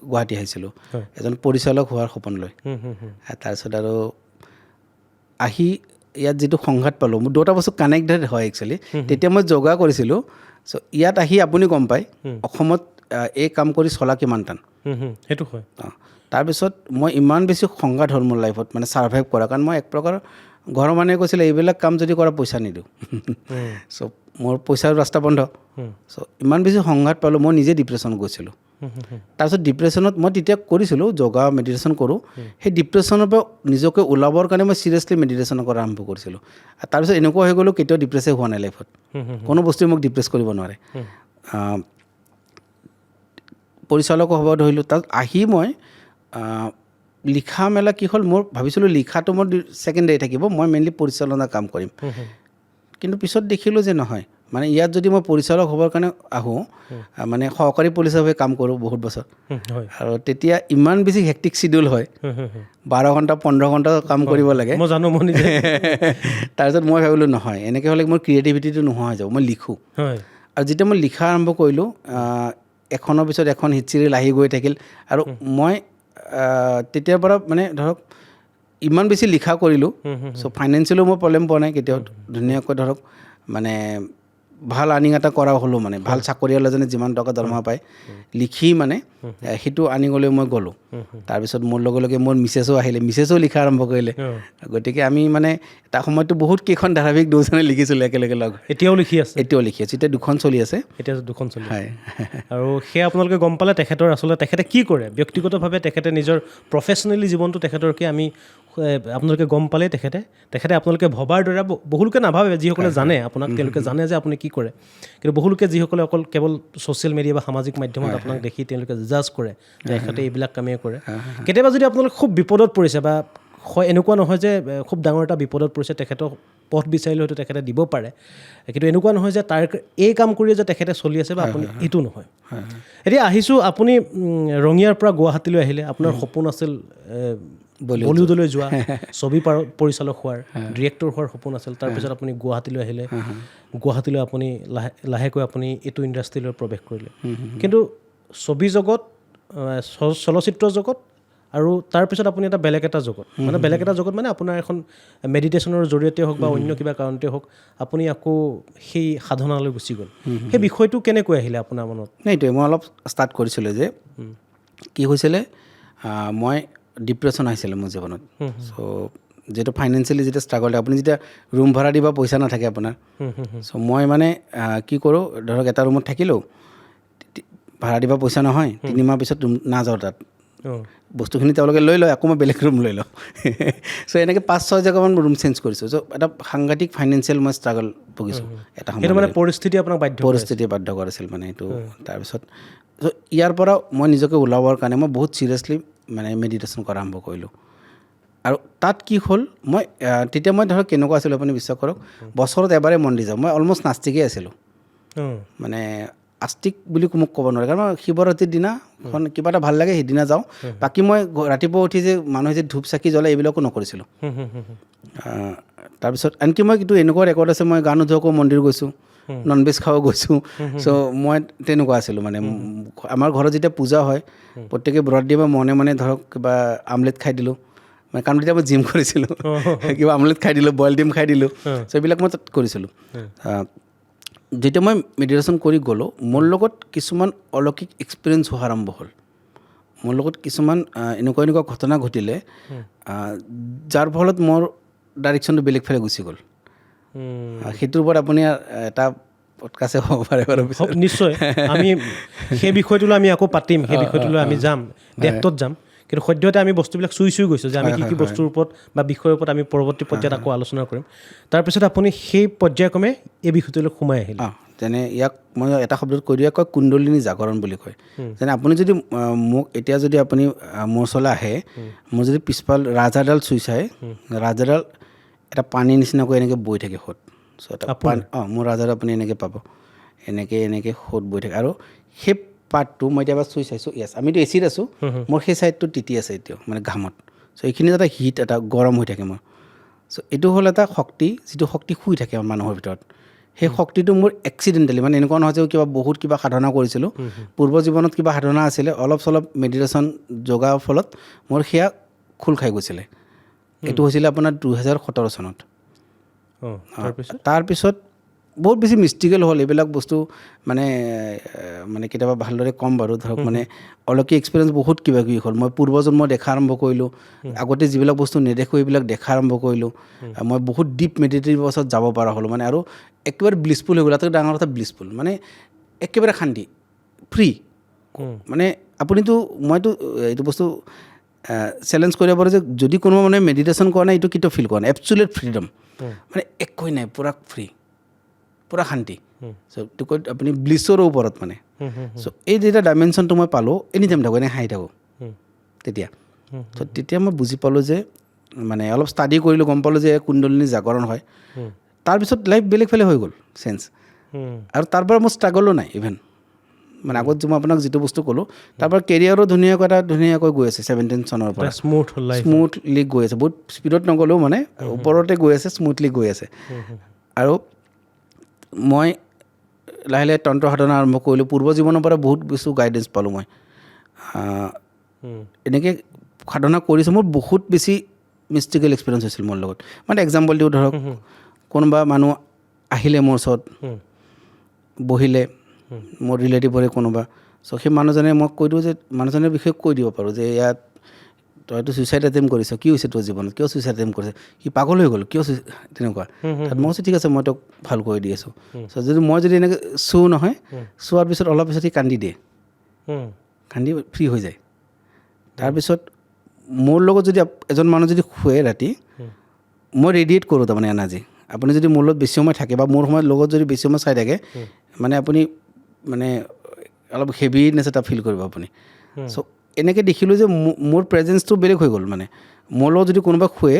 গুৱাহাটী আহিছিলোঁ এজন পৰিচালক হোৱাৰ সপোন লৈ তাৰপিছত আৰু আহি ইয়াত যিটো সংঘাত পালোঁ মোৰ দুটা বস্তু কানেক্টেড হয় একচুৱেলি তেতিয়া মই যোগা কৰিছিলোঁ চ' ইয়াত আহি আপুনি গম পায় অসমত এই কাম কৰি চলা কিমান টান সেইটো হয় তাৰপিছত মই ইমান বেছি সংঘাত হ'ল মোৰ লাইফত মানে ছাৰ্ভাইভ কৰা কাৰণ মই এক প্ৰকাৰ ঘৰৰ মানুহে কৈছিলে এইবিলাক কাম যদি কৰা পইচা নিদিওঁ চ' মোৰ পইচাৰ ৰাস্তা বন্ধ চ' ইমান বেছি সংঘাত পালোঁ মই নিজে ডিপ্ৰেশ্যনত গৈছিলোঁ তাৰপিছত ডিপ্ৰেশ্যনত মই তেতিয়া কৰিছিলোঁ যোগা মেডিটেশ্যন কৰোঁ সেই ডিপ্ৰেশ্যনৰ পৰা নিজকে ওলাবৰ কাৰণে মই চিৰিয়াছলি মেডিটেশ্যন কৰা আৰম্ভ কৰিছিলোঁ আৰু তাৰপিছত এনেকুৱা হৈ গ'লোঁ কেতিয়াও ডিপ্ৰেছে হোৱা নাই লাইফত কোনো বস্তুৱে মোক ডিপ্ৰেছ কৰিব নোৱাৰে পৰিচালক হ'ব ধৰিলোঁ তাত আহি মই লিখা মেলা কি হ'ল মোৰ ভাবিছিলোঁ লিখাটো মোৰ ছেকেণ্ডেৰী থাকিব মই মেইনলি পৰিচালনাৰ কাম কৰিম কিন্তু পিছত দেখিলোঁ যে নহয় মানে ইয়াত যদি মই পৰিচালক হ'বৰ কাৰণে আহোঁ মানে সহকাৰী পুলিচ হিচাপে কাম কৰোঁ বহুত বছৰ আৰু তেতিয়া ইমান বেছি হেক্টিক চিডিউল হয় 12 ঘণ্টা 15 ঘণ্টা কাম কৰিব লাগে মই জানো মই নিজে তাৰপিছত মই ভাবিলোঁ নহয় এনেকৈ হ'লে মোৰ ক্ৰিয়েটিভিটিটো নোহোৱা হৈ যাব মই লিখোঁ আৰু যেতিয়া মই লিখা আৰম্ভ কৰিলোঁ এখনৰ পিছত এখন হিট চিৰিয়েল আহি গৈ থাকিল আৰু মই তেতিয়াৰ পৰা মানে ধৰক ইমান বেছি লিখা কৰিলোঁ চ' ফাইনেন্সিয়েলো মই প্ৰব্লেম পোৱা নাই কেতিয়াও ধুনীয়াকৈ ধৰক মানে ভাল আৰ্নিং এটা কৰা হ'লোঁ মানে ভাল চাকৰিয়াল এজনে যিমান টকা দৰমহা পায় লিখি মানে সেইটো আনিবলৈ মই গ'লোঁ তাৰপিছত মোৰ লগে লগে মোৰ মিছেছো আহিলে মিছেছেও লিখা আৰম্ভ কৰিলে গতিকে আমি মানে এটা সময়তো বহুত কেইখন ধাৰাবাহিক দুজনে লিখিছিলোঁ একেলগে লগ এতিয়াও লিখি আছে এতিয়াও লিখি আছোঁ এতিয়া 2খন চলি আছে এতিয়া 2খন চলি হয় আৰু সেয়া আপোনালোকে গম পালে তেখেতৰ আচলতে তেখেতে কি কৰে ব্যক্তিগতভাৱে তেখেতে নিজৰ প্ৰফেচনেলি জীৱনটো তেখেতৰ কি আমি আপোনালোকে গম পালে তেখেতে আপোনালোকে ভবাৰ দৰে বহুলোকে নাভাবে যিসকলে জানে আপোনাক তেওঁলোকে জানে যে আপুনি কি কৰে কিন্তু বহুলোকে যিসকলে অকল কেৱল ছ'চিয়েল মিডিয়া বা সামাজিক মাধ্যমত আপোনাক দেখি তেওঁলোকে জাজ কৰে যে তেখেতে এইবিলাক কামেই কৰে কেতিয়াবা যদি আপোনালোক খুব বিপদত পৰিছে বা এনেকুৱা নহয় যে খুব ডাঙৰ এটা বিপদত পৰিছে তেখেতক পথ বিচাৰিলে হয়তো তেখেতে দিব পাৰে কিন্তু এনেকুৱা নহয় যে তাৰ এই কাম কৰিয়ে যে তেখেতে চলি আছে বা আপুনি এইটো নহয় এতিয়া আহিছোঁ আপুনি ৰঙিয়াৰ পৰা গুৱাহাটীলৈ আহিলে আপোনাৰ সপোন আছিল বলিউডলৈ যোৱা ছবি পৰিচালক হোৱাৰ ডিৰেক্টৰ হোৱাৰ সপোন আছিল তাৰপিছত আপুনি গুৱাহাটীলৈ আহিলে গুৱাহাটীলৈ আপুনি লাহেকৈ আপুনি এইটো ইণ্ডাষ্ট্ৰীলৈ প্ৰৱেশ কৰিলে কিন্তু ছবি জগত চলচ্চিত্ৰ জগত আৰু তাৰপিছত আপুনি এটা বেলেগ এটা জগত মানে আপোনাৰ এখন মেডিটেশ্যনৰ জৰিয়তে হওক বা অন্য কিবা কাৰণতে হওক আপুনি আকৌ সেই সাধনালৈ গুচি গ'ল সেই বিষয়টো কেনেকৈ আহিলে আপোনাৰ মনত এইটোৱে মই অলপ ষ্টাৰ্ট কৰিছিলোঁ যে কি হৈছিলে মই ডিপ্ৰেশ্যন আহিছিলে মোৰ জীৱনত চ' যিহেতু ফাইনেন্সিয়েলি যেতিয়া ষ্ট্ৰাগল আপুনি যেতিয়া ৰুম ভাড়া দিব পইচা নাথাকে আপোনাৰ চ' মই মানে কি কৰোঁ ধৰক এটা ৰুমত থাকিলোঁ ভাড়া দিব পইচা নহয় 3 মাহ পিছত ৰুম নাযাওঁ তাত বস্তুখিনি তেওঁলোকে লৈ লয় আকৌ মই বেলেগ ৰুম লৈ লওঁ চ' এনেকৈ 5-6 জেগামান ৰুম চেঞ্জ কৰিছোঁ চ' এটা সাংঘাতিক ফাইনেন্সিয়েল মই ষ্ট্ৰাগল ভুগিছোঁ এটা সময় মানে পৰিস্থিতিয়ে বাধ্য কৰিছিল মানে এইটো তাৰপিছত চ' ইয়াৰ পৰা মই নিজকে ওলাবৰ কাৰণে মই বহুত চিৰিয়াছলি মানে মেডিটেশ্যন কৰা আৰম্ভ কৰিলোঁ আৰু তাত কি হ'ল মই তেতিয়া মই ধৰক কেনেকুৱা আছিলোঁ আপুনি বিশ্বাস কৰক বছৰত এবাৰে মন্দিৰ যাওঁ মই অলমষ্ট নাস্তিকেই আছিলোঁ মানে আস্তিক বুলি মোক ক'ব নোৱাৰে কাৰণ মই শিৱৰাত্ৰিৰ দিনাখন কিবা এটা ভাল লাগে সেইদিনা যাওঁ বাকী মই ৰাতিপুৱা উঠি যে মানুহে যে ধূপ চাকি জ্বলাই এইবিলাকো নকৰিছিলোঁ তাৰপিছত আনকি মই কিন্তু এনেকুৱা ৰেকৰ্ড আছে মই গান নোধোৱাকৈ মন্দিৰ গৈছোঁ নন ভেজ খাব গৈছোঁ চ' মই তেনেকুৱা আছিলোঁ মানে আমাৰ ঘৰত যেতিয়া পূজা হয় প্ৰত্যেকে ব্ৰত দিয়ে মই মনে ধৰক কিবা আমলেট খাই দিলোঁ মানে কাৰণ তেতিয়া মই জিম কৰিছিলোঁ কিবা আমলেট খাই দিলোঁ বইল ডিম খাই দিলোঁ চ' এইবিলাক মই তাত কৰিছিলোঁ যেতিয়া মই মেডিটেশ্যন কৰি গ'লোঁ মোৰ লগত কিছুমান অলৌকিক এক্সপিৰিয়েঞ্চ হোৱা আৰম্ভ হ'ল মোৰ লগত কিছুমান এনেকুৱা ঘটনা ঘটিলে যাৰ ফলত মোৰ ডাইৰেকশ্যনটো বেলেগ ফালে গুচি গ'ল সেইটোৰ ওপৰত আপুনি এটা পডকাষ্টে হ'ব পাৰে বাৰু নিশ্চয় আমি সেই বিষয়টোলৈ আমি আকৌ পাতিম সেই বিষয়টোলৈ আমি যাম ডেপথত যাম কিন্তু সদ্যহতে আমি বস্তুবিলাক চুই গৈছোঁ যে আমি কি বস্তুৰ ওপৰত বা বিষয়ৰ ওপৰত আমি পৰৱৰ্তী পৰ্যায়ত আকৌ আলোচনা কৰিম তাৰপিছত আপুনি সেই পৰ্যায়ক্ৰমে এই বিষয়টোলৈ সোমাই আহিলে যেনে ইয়াক মই এটা শব্দত কৈ দিয়া কয় কুণ্ডলিনী জাগৰণ বুলি কয় যেনে আপুনি যদি মোক এতিয়া যদি আপুনি মোৰ ওচৰলৈ আহে মোৰ যদি পিছফাল ৰাজহাড়ডাল চুই চায় ৰাজহাড়ডাল এটা পানী নিচিনাকৈ এনেকৈ বৈ থাকে সোঁত চ' এটা মোৰ ৰাজহাড় আপুনি এনেকৈ পাব এনেকৈ সোঁত বৈ থাকে আৰু সেই পাৰ্টটো মই এতিয়া এবাৰ চুই চাইছোঁ য়েছ আমিতো এচিত আছোঁ মোৰ সেই ছাইডটো তিতি আছে এতিয়াও মানে ঘামত চ' এইখিনি এটা হিট এটা গৰম হৈ থাকে মোৰ চ' এইটো হ'ল এটা শক্তি যিটো শক্তি শুই থাকে মানুহৰ ভিতৰত সেই শক্তিটো মোৰ এক্সিডেণ্টেলি মানে এনেকুৱা নহয় যে কিবা সাধনা কৰিছিলোঁ পূৰ্ব জীৱনত কিবা সাধনা আছিলে অলপ চলপ মেডিটেশ্যন যোগাৰ ফলত মোৰ সেয়া খোল খাই গৈছিলে এইটো হৈছিলে আপোনাৰ 2017 চনত তাৰপিছত বহুত বেছি মিষ্টিকেল হ'ল এইবিলাক বস্তু মানে কেতিয়াবা ভালদৰে ক'ম বাৰু ধৰক মানে অলৌকিক এক্সপিৰিয়েঞ্চ বহুত কিবা কিবি হ'ল মই পূৰ্বজন্ম দেখা আৰম্ভ কৰিলোঁ আগতে যিবিলাক বস্তু নেদেখোঁ এইবিলাক দেখা আৰম্ভ কৰিলোঁ মই বহুত ডিপ মেডিটেটিভ অৱস্থাত যাব পৰা হ'লোঁ মানে আৰু একেবাৰে ব্লিছফুল হৈ গ'ল তাতকৈ ডাঙৰ কথা ব্লিছফুল মানে একেবাৰে শান্তি ফ্ৰী মানে আপুনিতো মইতো এইটো বস্তু চেলেঞ্জ কৰিব পাৰোঁ যে যদি কোনোবা মানে মেডিটেশ্যন কৰা নাই এইটো কেতিয়াও ফিল কৰা নাই এবছলিউট ফ্ৰীডম মানে একোৱেই নাই পূৰা ফ্ৰী পূৰা শান্তি চ' এইটো কৈ আপুনি ব্লিছৰ ওপৰত মানে চ' এই যেতিয়া ডাইমেনশ্যনটো মই পালোঁ এনি টাইম থাকোঁ এনেই হাঁহি থাকোঁ তেতিয়া মই বুজি পালোঁ যে মানে অলপ ষ্টাডি কৰিলোঁ গম পালোঁ যে কুণ্ডলিনী জাগৰণ হয় তাৰপিছত লাইফ বেলেগ ফালে হৈ গ'ল চেঞ্জ আৰু তাৰ পৰা মোৰ ষ্ট্ৰাগলো নাই ইভেন মানে আগত মই আপোনাক যিটো বস্তু ক'লোঁ তাৰপৰা কেৰিয়াৰো ধুনীয়াকৈ গৈ আছে 17 চনৰ পৰা স্মুথলি গৈ আছে বহুত স্পীডত নগ'লেও মানে ওপৰতে গৈ আছে স্মুথলি গৈ আছে আৰু মই লাহে লাহে তন্ত্ৰ সাধনা আৰম্ভ কৰিলোঁ পূৰ্ব জীৱনৰ পৰা বহুত বেছি গাইডেঞ্চ পালোঁ মই এনেকৈ সাধনা কৰিছোঁ মোৰ বহুত বেছি মিষ্টিকেল এক্সপিৰিয়েঞ্চ হৈছিল মোৰ লগত মানে এক্সাম্পল দিওঁ ধৰক কোনোবা মানুহ আহিলে মোৰ ওচৰত বহিলে মোৰ ৰিলেটিভৰে কোনোবা চ' সেই মানুহজনে মই কৈ দিওঁ যে মানুহজনৰ বিষয়ে কৈ দিব পাৰোঁ যে ইয়াত তইতো চুইচাইড এটেম্প কৰিছ কি হৈছে তোৰ জীৱনত কিয় চুইচাইড এটেম্প কৰিছে সি পাগল হৈ গ'ল কিয় তেনেকুৱা তাত মই কৈছোঁ ঠিক আছে মই তোক ভাল কৰি দি আছোঁ চ' যদি মই যদি এনেকৈ চুওঁ নহয় চোৱাৰ পিছত অলপ পিছত সি কান্দি দিয়ে কান্দি ফ্ৰী হৈ যায় তাৰপিছত মোৰ লগত যদি এজন মানুহ যদি শুৱে ৰাতি মই ৰেডিয়েট কৰোঁ তাৰমানে এনাৰ্জি আপুনি যদি মোৰ লগত বেছি সময় থাকে বা মোৰ সময়ত লগত যদি বেছি সময় চাই থাকে মানে আপুনি মানে অলপ হেভিনেছ এটা ফিল কৰিব আপুনি চ' এনেকৈ দেখিলোঁ যে মোৰ প্ৰেজেঞ্চটো বেলেগ হৈ গ'ল মানে মোৰ লগত যদি কোনোবা শুৱে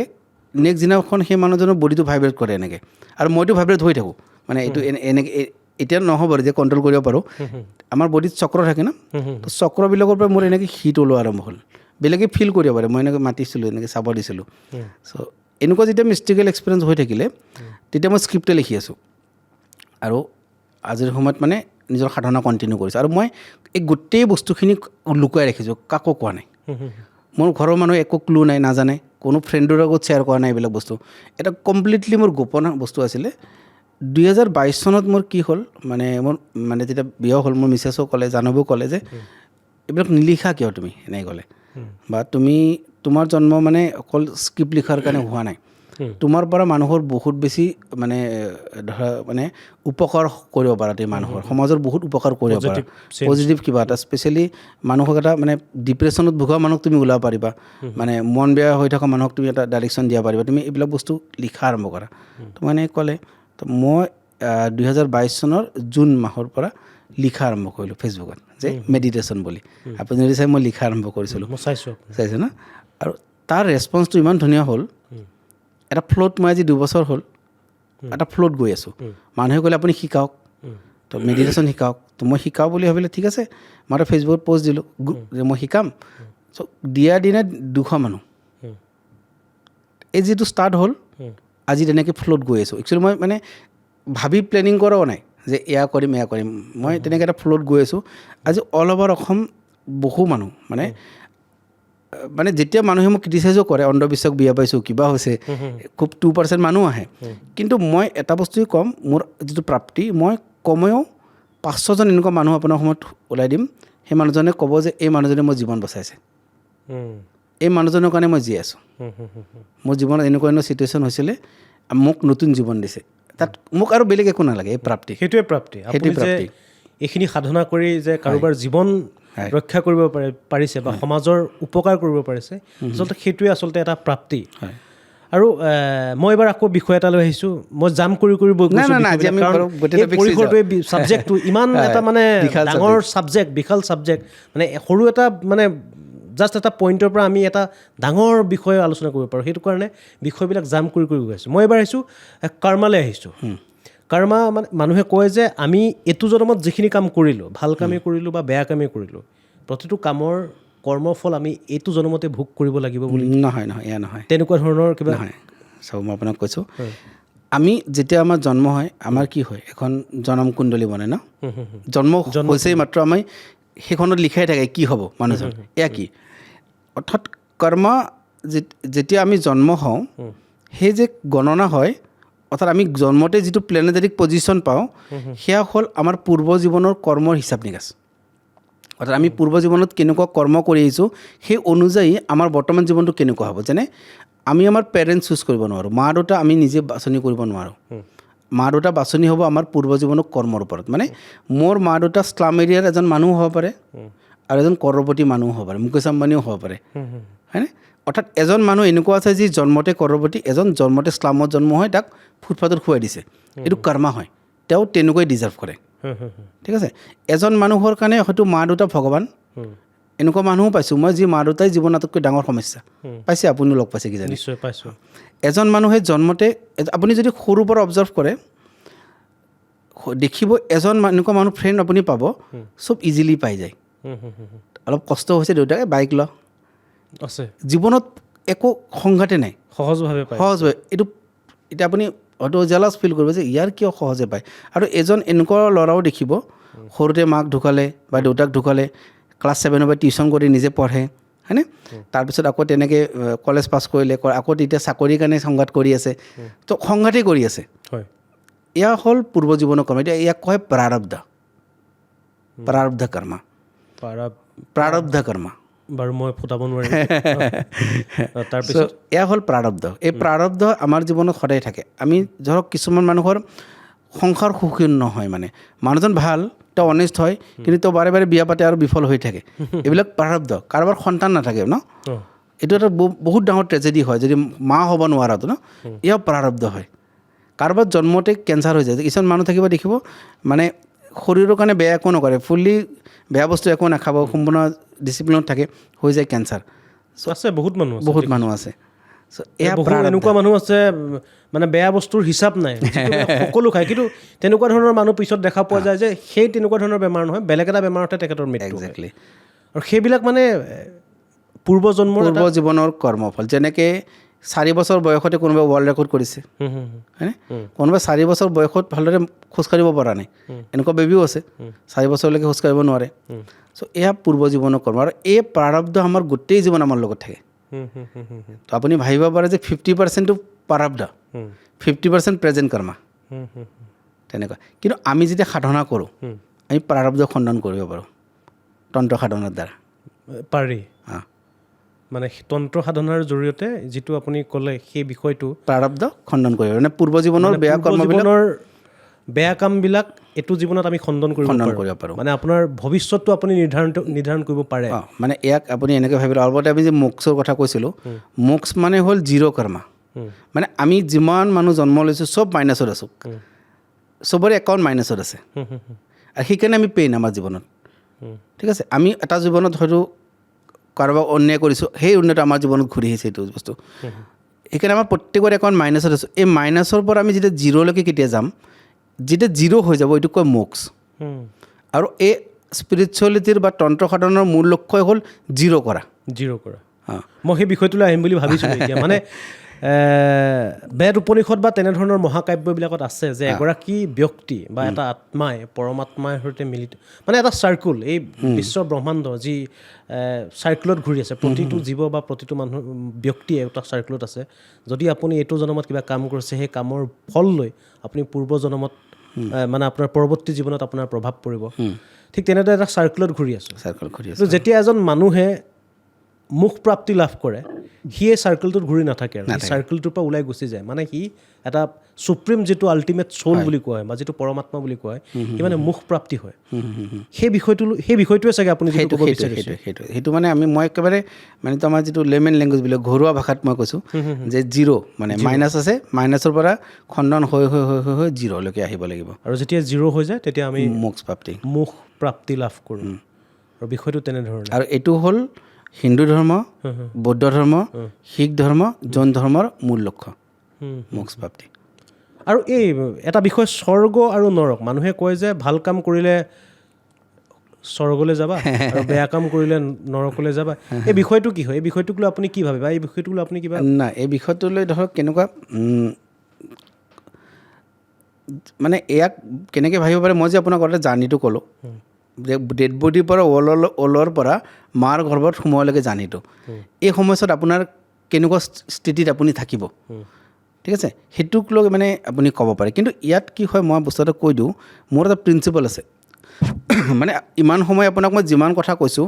নেক্সট দিনাখন সেই মানুহজনৰ বডিটো ভাইব্ৰেট কৰে এনেকৈ আৰু মইতো ভাইব্ৰেট হৈ থাকোঁ মানে এইটো এনেকৈ এতিয়া নহ'ব যে কণ্ট্ৰল কৰিব পাৰোঁ আমাৰ বডিত চক্ৰ থাকে ন তো চক্ৰবিলাকৰ পৰা মোৰ এনেকৈ হিট ওলোৱা আৰম্ভ হ'ল বেলেগে ফিল কৰিব পাৰে মই এনেকৈ মাতিছিলোঁ এনেকৈ চাব দিছিলোঁ চ' এনেকুৱা যেতিয়া মিষ্টিকেল এক্সপিৰিয়েঞ্চ হৈ থাকিলে তেতিয়া মই স্ক্ৰিপ্টে লিখি আছোঁ আৰু আজিৰ সময়ত মানে নিজৰ সাধনা কণ্টিনিউ কৰিছোঁ আৰু মই এই গোটেই বস্তুখিনি লুকুৱাই ৰাখিছোঁ কাকো কোৱা নাই মোৰ ঘৰৰ মানুহ একো ক্লু নাই নাজানে কোনো ফ্ৰেণ্ডৰ আগত শ্বেয়াৰ কৰা নাই এইবিলাক বস্তু এটা কমপ্লিটলি মোৰ গোপন বস্তু আছিলে 2022 চনত মোৰ কি হ'ল মানে যেতিয়া বিয়া হ'ল মোৰ মিছেছো ক'লে জানবও ক'লে যে এইবিলাক নিলিখা কিয় তুমি এনেকৈ ক'লে বা তোমাৰ জন্ম মানে অকল স্ক্ৰিপ্ট লিখাৰ কাৰণে হোৱা নাই তোমাৰ পৰা মানুহৰ বহুত বেছি মানে ধৰা মানে উপকাৰ কৰিব পাৰা তুমি মানুহৰ সমাজৰ বহুত উপকাৰ কৰিব পাৰা পজিটিভ কিবা এটা স্পেচিয়েলি মানুহক এটা মানে ডিপ্ৰেশ্যনত ভোগা মানুহক তুমি ওলাব পাৰিবা মানে মন বেয়া হৈ থকা মানুহক তুমি এটা ডাইৰেকশ্যন দিব পাৰিবা তুমি এইবিলাক বস্তু লিখা আৰম্ভ কৰা তো মানে ক'লে তো মই 2022 চনৰ জুন মাহৰ পৰা লিখা আৰম্ভ কৰিলোঁ ফেচবুকত যে মেডিটেশ্যন বুলি আপুনি যদি চাই মই লিখা আৰম্ভ কৰিছিলোঁ মই চাইছোঁ ন আৰু তাৰ ৰেছপন্সটো ইমান ধুনীয়া হ'ল এটা ফ্ল'ত মই আজি 2 বছৰ হ'ল এটা ফ্ল'ত গৈ আছোঁ মানুহে ক'লে আপুনি শিকাওক তো মেডিটেশ্যন শিকাওক তো মই শিকাওঁ বুলি ভাবিলে ঠিক আছে মই এটা ফেচবুকত পষ্ট দিলোঁ যে মই শিকাম চ' দিয়া দিনা 200 মানুহ এই যিটো ষ্টাৰ্ট হ'ল আজি তেনেকৈ ফ্ল'ত গৈ আছোঁ একচুৱেলি মই মানে ভাবি প্লেনিং কৰাও নাই যে এয়া কৰিম মই তেনেকৈ এটা ফ্ল'ত গৈ আছোঁ আজি অল অভাৰ অসম বহু মানুহ মানে যেতিয়া মানুহে মোক ক্ৰিটিচাইজো কৰে অন্ধবিশ্বাস বিয়া পাইছোঁ কিবা হৈছে খুব 2% মানুহ আহে কিন্তু মই এটা বস্তুৱেই ক'ম মোৰ যিটো প্ৰাপ্তি মই কমেও 500জন এনেকুৱা মানুহ আপোনাৰ সময়ত ওলাই দিম সেই মানুহজনে ক'ব যে এই মানুহজনে মোৰ জীৱন বচাইছে এই মানুহজনৰ কাৰণে মই জীয়াই আছোঁ মোৰ জীৱনত এনেকুৱা চিটুৱেশ্যন হৈছিলে মোক নতুন জীৱন দিছে তাত মোক আৰু বেলেগ একো নালাগে এই প্ৰাপ্তি সেইটোৱে প্ৰাপ্তি এইখিনি সাধনা কৰি যে কাৰোবাৰ জীৱন ৰক্ষা কৰিব পাৰিছে বা সমাজৰ উপকাৰ কৰিব পাৰিছে সেইটোৱে আচলতে এটা প্ৰাপ্তি আৰু মই এবাৰ আকৌ বিষয় এটা লৈ আহিছোঁ মই জাম কৰি পৰিসৰটোৱে ছাবজেক্টটো ইমান এটা মানে ডাঙৰ ছাবজেক্ট বিশাল ছাবজেক্ট মানে সৰু এটা মানে জাষ্ট এটা পইণ্টৰ পৰা আমি এটা ডাঙৰ বিষয় আলোচনা কৰিব পাৰোঁ সেইটো কাৰণে বিষয়বিলাক জাম কৰি গৈ আছোঁ মই এবাৰ আহিছোঁ কৰ্মালৈ আহিছোঁ কৰ্মা মানে মানুহে কয় যে আমি এইটো জন্মত যিখিনি কাম কৰিলোঁ ভাল কামেই কৰিলোঁ বা বেয়া কামেই কৰিলোঁ প্ৰতিটো কামৰ কৰ্মফল আমি এইটো জন্মতে ভোগ কৰিব লাগিব বুলি নহয় এয়া নহয় তেনেকুৱা ধৰণৰ কিবা নহয় চাব মই আপোনাক কৈছোঁ আমি যেতিয়া আমাৰ জন্ম হয় আমাৰ কি হয় এখন জনম কুণ্ডলী বনে ন জন্ম হৈছেই মাত্ৰ আমি সেইখনত লিখাই থাকে কি হ'ব মানুহজন এয়া কি অৰ্থাৎ কৰ্ম যেতিয়া আমি জন্ম হওঁ সেই যে গণনা হয় অৰ্থাৎ আমি জন্মতে যিটো প্লেনেটাৰিক পজিশ্যন পাওঁ সেয়া হ'ল আমাৰ পূৰ্ব জীৱনৰ কৰ্মৰ হিচাপ নিকাচ অৰ্থাৎ আমি পূৰ্ব জীৱনত কেনেকুৱা কৰ্ম কৰি আহিছোঁ সেই অনুযায়ী আমাৰ বৰ্তমান জীৱনটো কেনেকুৱা হ'ব যেনে আমি আমাৰ পেৰেণ্টছ চুজ কৰিব নোৱাৰোঁ মা দেউতা আমি নিজে বাছনি কৰিব নোৱাৰোঁ মা দেউতা বাছনি হ'ব আমাৰ পূৰ্ব জীৱনৰ কৰ্মৰ ওপৰত মানে মোৰ মা দেউতা স্লাম এৰিয়াৰ এজন মানুহ হ'ব পাৰে আৰু এজন কৰপতি মানুহ হ'ব পাৰে মুকেশ আম্বানীও হ'ব পাৰে হয়নে অৰ্থাৎ এজন মানুহ এনেকুৱা আছে যি জন্মতে কৰপতি এজন জন্মতে স্লামত জন্ম হয় তাক ফুটপাথত খুৱাই দিছে এইটো কৰ্মা হয় তেওঁ তেনেকুৱাই ডিজাৰ্ভ কৰে ঠিক আছে এজন মানুহৰ কাৰণে হয়তো মা দেউতা ভগৱান এনেকুৱা মানুহো পাইছোঁ মই যি মা দেউতাই জীৱন আটাইতকৈ ডাঙৰ সমস্যা পাইছে আপুনিও লগ পাইছে কিজানি নিশ্চয় পাইছোঁ এজন মানুহে জন্মতে আপুনি যদি সৰুৰ পৰা অবজাৰ্ভ কৰে দেখিব এজন এনেকুৱা মানুহ ফ্ৰেণ্ড আপুনি পাব চব ইজিলি পাই যায় অলপ কষ্ট হৈছে দেউতাকে বাইক ল আছে জীৱনত একো সংঘাতে নাই সহজভাৱে এইটো এতিয়া আপুনি হয়তো জেলাছ ফিল কৰিব যে ইয়াৰ কিয় সহজে পায় আৰু এজন এনেকুৱা ল'ৰাও দেখিব সৰুতে মাক ঢুকালে বা দেউতাক ঢুকালে ক্লাছ 7 পৰা টিউশ্যন কৰি নিজে পঢ়ে হয়নে তাৰপিছত আকৌ তেনেকৈ কলেজ পাছ কৰিলে আকৌ তেতিয়া চাকৰিৰ কাৰণে সংঘাত কৰি আছে তো সংঘাতেই কৰি আছে হয় এয়া হ'ল পূৰ্ব জীৱনৰ কৰ্ম এতিয়া ইয়াক কয় প্ৰাৰব্ধ কৰ্ম প্ৰাৰব্ধ কৰ্ম বাৰু মই ফুটাব নোৱাৰিম তাৰপিছত এয়া হ'ল প্ৰাৰব্ধ এই প্ৰাৰব্ধ আমাৰ জীৱনত সদায় থাকে আমি ধৰক কিছুমান মানুহৰ সংসাৰ সুখী নহয় মানে মানুহজন ভাল তেওঁ অনেষ্ট হয় কিন্তু তেওঁ বাৰে বাৰে বিয়া পাতে আৰু বিফল হৈ থাকে এইবিলাক প্ৰাৰব্ধ কাৰোবাৰ সন্তান নাথাকে ন এইটো এটা বহুত ডাঙৰ ট্ৰেজেডি হয় যদি মা হ'ব নোৱাৰাটো ন এয়া প্ৰাৰব্ধ হয় কাৰোবাৰ জন্মতে কেঞ্চাৰ হৈ যায় কিছুমান মানুহ থাকিব দেখিব মানে শৰীৰৰ কাৰণে বেয়া একো নকৰে ফুল্লি বেয়া বস্তু একো নাখাব সম্পূৰ্ণ ডিচিপ্লিনত থাকে হৈ যায় কেঞ্চাৰ আছে বহুত মানুহ আছে চ' এয়া এনেকুৱা মানুহ আছে মানে বেয়া বস্তুৰ হিচাপ নাই সকলো খায় কিন্তু তেনেকুৱা ধৰণৰ মানুহ পিছত দেখা পোৱা যায় যে সেই তেনেকুৱা ধৰণৰ বেমাৰ নহয় বেলেগ এটা বেমাৰতে তেখেতৰ মৃত্যু একজেক্টলি আৰু সেইবিলাক মানে পূৰ্ব জীৱনৰ কৰ্মফল যেনেকৈ 4 বছৰ বয়সতে কোনোবাই ৱৰ্ল্ড ৰেকৰ্ড কৰিছে হয়নে কোনোবাই 4 বছৰ বয়সত ভালদৰে খোজকাঢ়িব পৰা নাই এনেকুৱা বেবীও আছে 4 বছৰলৈকে খোজকাঢ়িব নোৱাৰে চ' এয়া পূৰ্ব জীৱনৰ কৰ্ম আৰু এই প্ৰাৰব্ধ আমাৰ গোটেই জীৱন আমাৰ লগত থাকে তো আপুনি ভাবিব পাৰে যে 50% প্ৰাৰব্ধ 50% প্ৰেজেণ্ট কৰ্মা তেনেকুৱা কিন্তু আমি যেতিয়া সাধনা কৰোঁ আমি প্ৰাৰব্ধ খণ্ডন কৰিব পাৰোঁ তন্ত্ৰ সাধনাৰ দ্বাৰা পাৰি মানে তন্ত্ৰ সাধনাৰ জৰিয়তে যিটো আপুনি ক'লে সেই বিষয়টো প্ৰাৰব্ধ খণ্ডন কৰিব মানে পূৰ্ব জীৱনৰ বেয়া কামবিলাক এইটো জীৱনত আমি খণ্ডন কৰিব পাৰোঁ মানে আপোনাৰ ভৱিষ্যতটো আপুনি নিৰ্ধাৰণ কৰিব পাৰে মানে ইয়াক আপুনি এনেকৈ ভাবিলে অলপতে আমি যে মোক্ষৰ কথা কৈছিলোঁ মোক্ষ মানে হ'ল জিৰ' কৰ্মা মানে আমি যিমান মানুহ জন্ম লৈছোঁ চব মাইনাছত আছোঁ চবৰে একাউণ্ট মাইনাছত আছে আৰু সেইকাৰণে আমি পেইন আমাৰ জীৱনত ঠিক আছে আমি এটা জীৱনত হয়তো কাৰোবাক অন্যায় কৰিছোঁ সেই অন্যায়টো আমাৰ জীৱনত ঘূৰি আহিছে এইটো বস্তু সেইকাৰণে আমাৰ প্ৰত্যেকৰে একাউণ্ট মাইনাছত আছোঁ এই মাইনাছৰ পৰা আমি যেতিয়া জিৰ'লৈকে কেতিয়া যাম যেতিয়া জিৰ' হৈ যাব এইটো কয় মোক্ষ আৰু এই স্পিৰিচুৱেলিটিৰ বা তন্ত্ৰ সাধনৰ মূল লক্ষ্যই হ'ল জিৰ' কৰা মই সেই বিষয়টোলৈ আহিম বুলি ভাবিছোঁ এতিয়া মানে বেদ উপনিষদ বা তেনেধৰণৰ মহাকাব্যবিলাকত আছে যে এগৰাকী ব্যক্তি বা এটা আত্মাই পৰমাত্মাৰ সৈতে মিলিত মানে এটা চাৰ্কুল এই বিশ্ব ব্ৰহ্মাণ্ড যি চাৰ্কুলত ঘূৰি আছে প্ৰতিটো জীৱ বা প্ৰতিটো মানুহ ব্যক্তিয়ে এটা চাৰ্কুলত আছে যদি আপুনি এইটো জনমত কিবা কাম কৰিছে সেই কামৰ ফল লৈ আপুনি পূৰ্ব জনমত মানে আপোনাৰ পৰৱৰ্তী জীৱনত আপোনাৰ প্ৰভাৱ পৰিব ঠিক তেনেদৰে এটা চাৰ্কুলত ঘূৰি আছোঁ যেতিয়া এজন মানুহে মুখ প্ৰাপ্তি লাভ কৰে সি এই চাৰ্কুলটোত ঘূৰি নাথাকে আৰু চাৰ্কুলটোৰ পৰা ওলাই গুচি যায় মানে সি এটা সুপ্ৰিম যিটো আল্টিমেট চ'ল বুলি কোৱা হয় বা যিটো পৰমাত্মা বুলি কোৱা হয় সি মানে মুখ প্ৰাপ্তি হয় সেই বিষয়টোৱে চাগে আপুনি সেইটো মানে মই একেবাৰে মানে আমাৰ যিটো লেমেন লেংগুৱেজ বুলি ঘৰুৱা ভাষাত মই কৈছোঁ যে জিৰ' মানে মাইনাছ আছে মাইনাছৰ পৰা খণ্ডন হৈ হৈ হৈ হৈ হৈ জিৰ'লৈকে আহিব লাগিব আৰু যেতিয়া জিৰ' হৈ যায় তেতিয়া আমি মুখ প্ৰাপ্তি লাভ কৰোঁ আৰু বিষয়টো তেনেধৰণে আৰু এইটো হ'ল হিন্দু ধৰ্ম বৌদ্ধ ধৰ্ম শিখ ধৰ্ম জৈন ধৰ্মৰ মূল লক্ষ্য মোক্ষ প্ৰাপ্তি আৰু এই এটা বিষয় স্বৰ্গ আৰু নৰক মানুহে কয় যে ভাল কাম কৰিলে স্বৰ্গলৈ যাবা আৰু বেয়া কাম কৰিলে নৰকলৈ যাবা এই বিষয়টো কি হয় এই বিষয়টোক লৈ আপুনি কি ভাবে বা এই বিষয়টোক লৈ আপুনি কিবা নাই এই বিষয়টো লৈ ধৰক কেনেকুৱা মানে ইয়াক কেনেকৈ ভাবিব পাৰে মই যে আপোনাক আগতে জাৰ্ণিটো ক'লোঁ যে ডেড বডিৰ পৰা ওলৰ পৰা মাৰ গৰ্ভত সোমোৱালৈকে জাৰ্ণিটো এই সময়ছোৱাত আপোনাৰ কেনেকুৱা স্থিতিত আপুনি থাকিব ঠিক আছে সেইটোক লৈ মানে আপুনি ক'ব পাৰে কিন্তু ইয়াত কি হয় মই বস্তু এটা কৈ দিওঁ মোৰ এটা প্ৰিন্সিপাল আছে মানে ইমান সময় আপোনাক মই যিমান কথা কৈছোঁ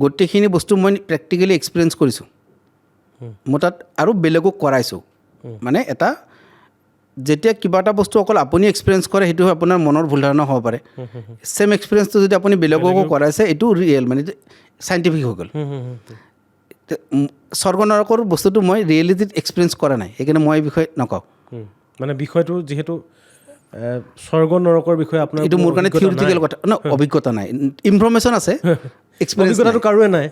গোটেইখিনি বস্তু মই প্ৰেক্টিকেলি এক্সপিৰিয়েঞ্চ কৰিছোঁ মোৰ তাত আৰু বেলেগক কৰাইছোঁ মানে এটা যেতিয়া কিবা এটা বস্তু অকল আপুনি এক্সপিৰিয়েঞ্চ কৰে সেইটো আপোনাৰ মনৰ ভুল ধাৰণা হ'ব পাৰে ছেম এক্সপিৰিয়েঞ্চটো যদি আপুনি বেলেগকো কৰাইছে এইটো ৰিয়েল মানে চাইণ্টিফিক হৈ গ'ল স্বৰ্গ নৰকৰ বস্তুটো মই ৰিয়েলিটিত এক্সপিৰিয়েঞ্চ কৰা নাই সেইকাৰণে মই এই বিষয়ে নকওঁ মানে বিষয়টো যিহেতু স্বৰ্গ নৰকৰ বিষয়ে আপোনাৰ এইটো মোৰ কাৰণে থিয়ৰিটিকেল কথা অভিজ্ঞতা নাই ইনফৰ্মেশ্যন আছে অভিজ্ঞতাটো কাৰোৱে নাই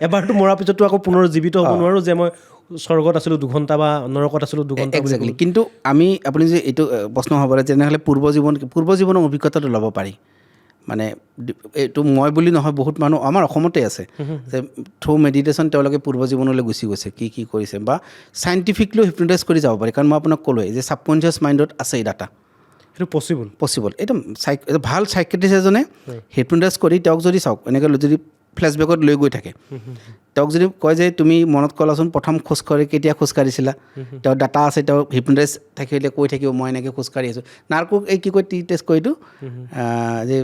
এবাৰটো মৰাৰ পিছতো আকৌ পুনৰ জীৱিত হ'ব নোৱাৰোঁ যে মই স্বৰ্গত আছিলোঁ 2 ঘণ্টা বা নৰকত আছিলোঁ 2 ঘণ্টা একজেক্টলি কিন্তু আপুনি যে এইটো প্ৰশ্ন হ'ব পাৰে তেনেহ'লে পূৰ্ব জীৱনৰ অভিজ্ঞতাটো ল'ব পাৰি মানে এইটো মই বুলি নহয় বহুত মানুহ আমাৰ অসমতে আছে যে থ্ৰু মেডিটেশ্যন তেওঁলোকে পূৰ্ব জীৱনলৈ গুচি গৈছে কি কৰিছে বা চাইণ্টিফিকলি হিপনটাইজ কৰি যাব পাৰি কাৰণ মই আপোনাক ক'লোৱেই যে ছাবকনচিয়াছ মাইণ্ডত আছে এই ডাটা সেইটো পচিবল একদম ভাল চাইকেট্ৰিষ্ট এজনে হিপনটাইজ কৰি তেওঁক যদি চাওক এনেকৈ যদি ফ্লেশ্ববেকত লৈ গৈ থাকে তেওঁক যদি কয় যে তুমি মনত কৰাচোন প্ৰথম খোজকাঢ়ি কেতিয়া খোজকাঢ়িছিলা তেওঁৰ ডাটা আছে তেওঁ হিপনটাইজ থাকিলে কৈ থাকিব মই এনেকৈ খোজকাঢ়ি আছোঁ এই কি কয় টি টেষ্ট কয় এইটো যে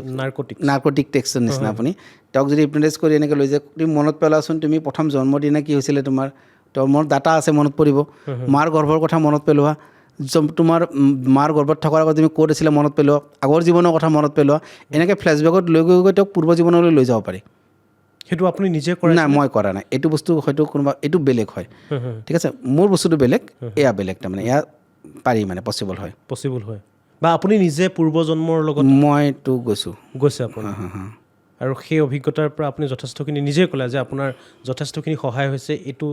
নাৰ্কটিক টেষ্টৰ নিচিনা আপুনি তেওঁক যদি হিপনটাইজ কৰি এনেকৈ লৈ যায় তুমি মনত পেলোৱাচোন তুমি প্ৰথম জন্মদিনা কি হৈছিলে তোমাৰ মনত ডাটা আছে মনত পৰিব মাৰ গৰ্ভৰ কথা মনত পেলোৱা তোমাৰ মাৰ গৰ্ভত থকাৰ আগত তুমি ক'ত আছিলে মনত পেলোৱা আগৰ জীৱনৰ কথা মনত পেলোৱা এনেকৈ ফ্লেশ্ববেকত লৈ গৈ তেওঁক পূৰ্ব জীৱনলৈ লৈ যাব পাৰি সেইটো আপুনি নিজে কৰে নাই মই কৰা নাই এইটো বস্তু হয়তো কোনোবা এইটো বেলেগ হয় ঠিক আছে মোৰ বস্তুটো বেলেগ এয়া বেলেগ তাৰমানে এয়া পাৰি মানে পচিবল হয় বা আপুনি নিজে পূৰ্বজন্মৰ লগত মইতো গৈছে আপুনি আৰু সেই অভিজ্ঞতাৰ পৰা আপুনি যথেষ্টখিনি নিজেই ক'লে যে আপোনাৰ যথেষ্টখিনি সহায় হৈছে এইটো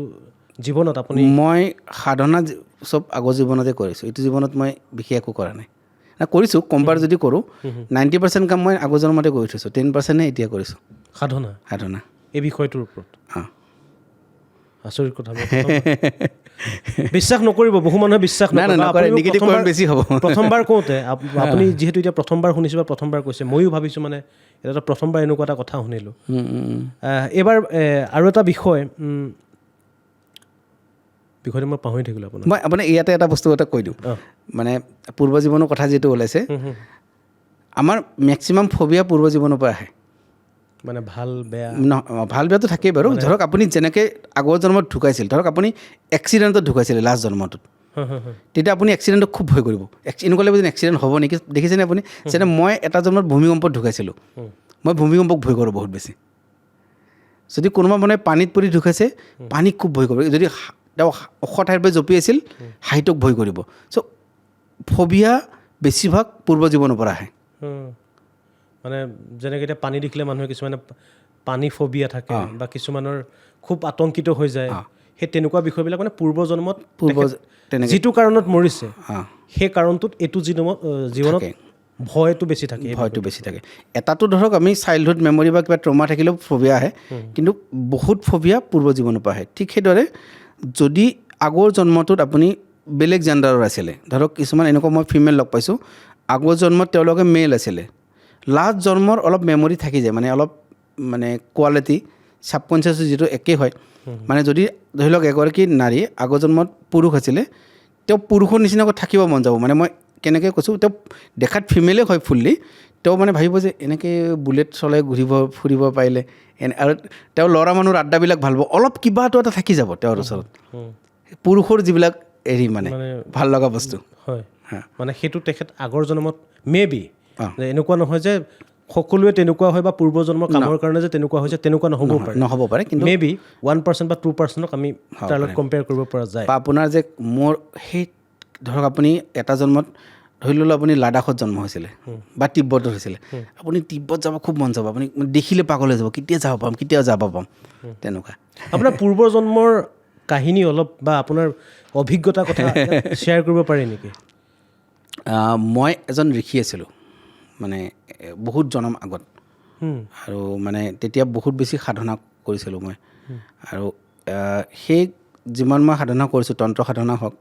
জীৱনত আপুনি মই সাধনা চব আগৰ জীৱনতে কৰিছোঁ এইটো জীৱনত মই বিশেষ একো কৰা নাই কৰিছোঁ কম্পেয়াৰ যদি কৰোঁ 90% কাম মই আগৰ জন্মতে কৰি থৈছোঁ 10%হে এতিয়া কৰিছোঁ সাধনা এই বিষয়টোৰ ওপৰত আচৰিত কথা বিশ্বাস নকৰিব বহু মানুহে বিশ্বাস নকৰে বেছি হ'ব প্ৰথমবাৰ কওঁতে আপুনি যিহেতু এতিয়া প্ৰথমবাৰ শুনিছোঁ বা প্ৰথমবাৰ কৈছে ময়ো ভাবিছোঁ মানে এটা প্ৰথমবাৰ এনেকুৱা এটা কথা শুনিলোঁ এইবাৰ আৰু এটা বিষয়টো মই পাহৰি থাকিলোঁ মই আপোনাৰ ইয়াতে এটা বস্তু এটা কৈ দিওঁ মানে পূৰ্ব জীৱনৰ কথা যিটো ওলাইছে আমাৰ মেক্সিমাম ফবিয়া পূৰ্ব জীৱনৰ পৰা আহে মানে ভাল বেয়াটো থাকেই বাৰু ধৰক আপুনি যেনেকৈ আগৰ জন্মত ঢুকাইছিল ধৰক আপুনি এক্সিডেণ্টত ঢুকাইছিলে লাষ্ট জন্মটোত তেতিয়া আপুনি এক্সিডেণ্টক খুব ভয় কৰিব এনেকুৱা লাগিব যেন এক্সিডেণ্ট হ'ব নেকি দেখিছেনে আপুনি যেনে মই এটা জন্মত ভূমিকম্পত ঢুকাইছিলোঁ মই ভূমিকম্পক ভয় কৰোঁ বহুত বেছি যদি কোনোবা মানে পানীত পৰি ঢুকাইছে পানীক খুব ভয় কৰিব যদি তেওঁ ওখ ঠাইৰ পৰা জঁপিয়াইছিল হাইটক ভয় কৰিব চ' ফবিয়া বেছিভাগ পূৰ্ব জীৱনৰ পৰা আহে মানে যেনেকৈ এতিয়া পানী দেখিলে মানুহে কিছুমানে পানী ফবিয়া থাকে বা কিছুমানৰ খুব আতংকিত হৈ যায় সেই তেনেকুৱা বিষয়বিলাক মানে পূৰ্বজন্মত যিটো কাৰণত মৰিছে সেই কাৰণটোত এইটো জীৱনত ভয়টো বেছি থাকে এটাতো ধৰক আমি চাইল্ডহুড মেমৰি বা কিবা ট্ৰমা থাকিলেও ফবিয়া আহে কিন্তু বহুত ফবিয়া পূৰ্ব জীৱনৰ পৰা আহে ঠিক সেইদৰে যদি আগৰ জন্মটোত আপুনি বেলেগ জেণ্ডাৰৰ আছিলে ধৰক কিছুমান এনেকুৱা মই ফিমেল লগ পাইছোঁ আগৰ জন্মত তেওঁলোকে মেল আছিলে লাষ্ট জন্মৰ অলপ মেমৰি থাকি যায় মানে অলপ মানে কোৱালিটি ছাবকনচিয়াছটো যিটো একেই হয় মানে যদি ধৰি লওক এগৰাকী নাৰী আগৰ জন্মত পুৰুষ আছিলে তেওঁ পুৰুষৰ নিচিনাকৈ থাকিব মন যাব মানে মই কেনেকৈ কৈছোঁ তেওঁ দেখাত ফিমেলেই হয় ফুল্লি তেওঁ মানে ভাবিব যে এনেকৈ বুলেট চলাই ফুৰিব পাৰিলে আৰু তেওঁ ল'ৰা মানুহৰ আড্ডাবিলাক ভাল পাব অলপ কিবাটো এটা থাকি যাব তেওঁৰ ওচৰত পুৰুষৰ যিবিলাক হেৰি মানে ভাল লগা বস্তু হয় মানে সেইটো তেখেত আগৰ জন্মত মেবি এনেকুৱা নহয় যে সকলোৱে তেনেকুৱা হয় বা পূৰ্বজন্মৰ কামৰ কাৰণে যে তেনেকুৱা হৈছে তেনেকুৱা নহ'ব পাৰে কিন্তু মেবি 1% বা 2%ক আমি তাৰ লগত কম্পেয়াৰ কৰিব পৰা যায় বা আপোনাৰ যে মোৰ সেই ধৰক আপুনি এটা জন্মত ধৰি ল'লোঁ আপুনি লাডাখত জন্ম হৈছিলে বা তিব্বতত হৈছিলে আপুনি তিব্বত যাব খুব মন যাব আপুনি দেখিলে পাগলৈ যাব কেতিয়া যাব পাম তেনেকুৱা আপোনাৰ পূৰ্বজন্মৰ কাহিনী অলপ বা আপোনাৰ অভিজ্ঞতাৰ কথা শ্বেয়াৰ কৰিব পাৰে নেকি মই এজন ঋষি আছিলোঁ মানে বহুত জনম আগত আৰু মানে তেতিয়া বহুত বেছি সাধনা কৰিছিলোঁ মই আৰু সেই যিমান মই সাধনা কৰিছোঁ তন্ত্ৰ সাধনা হওক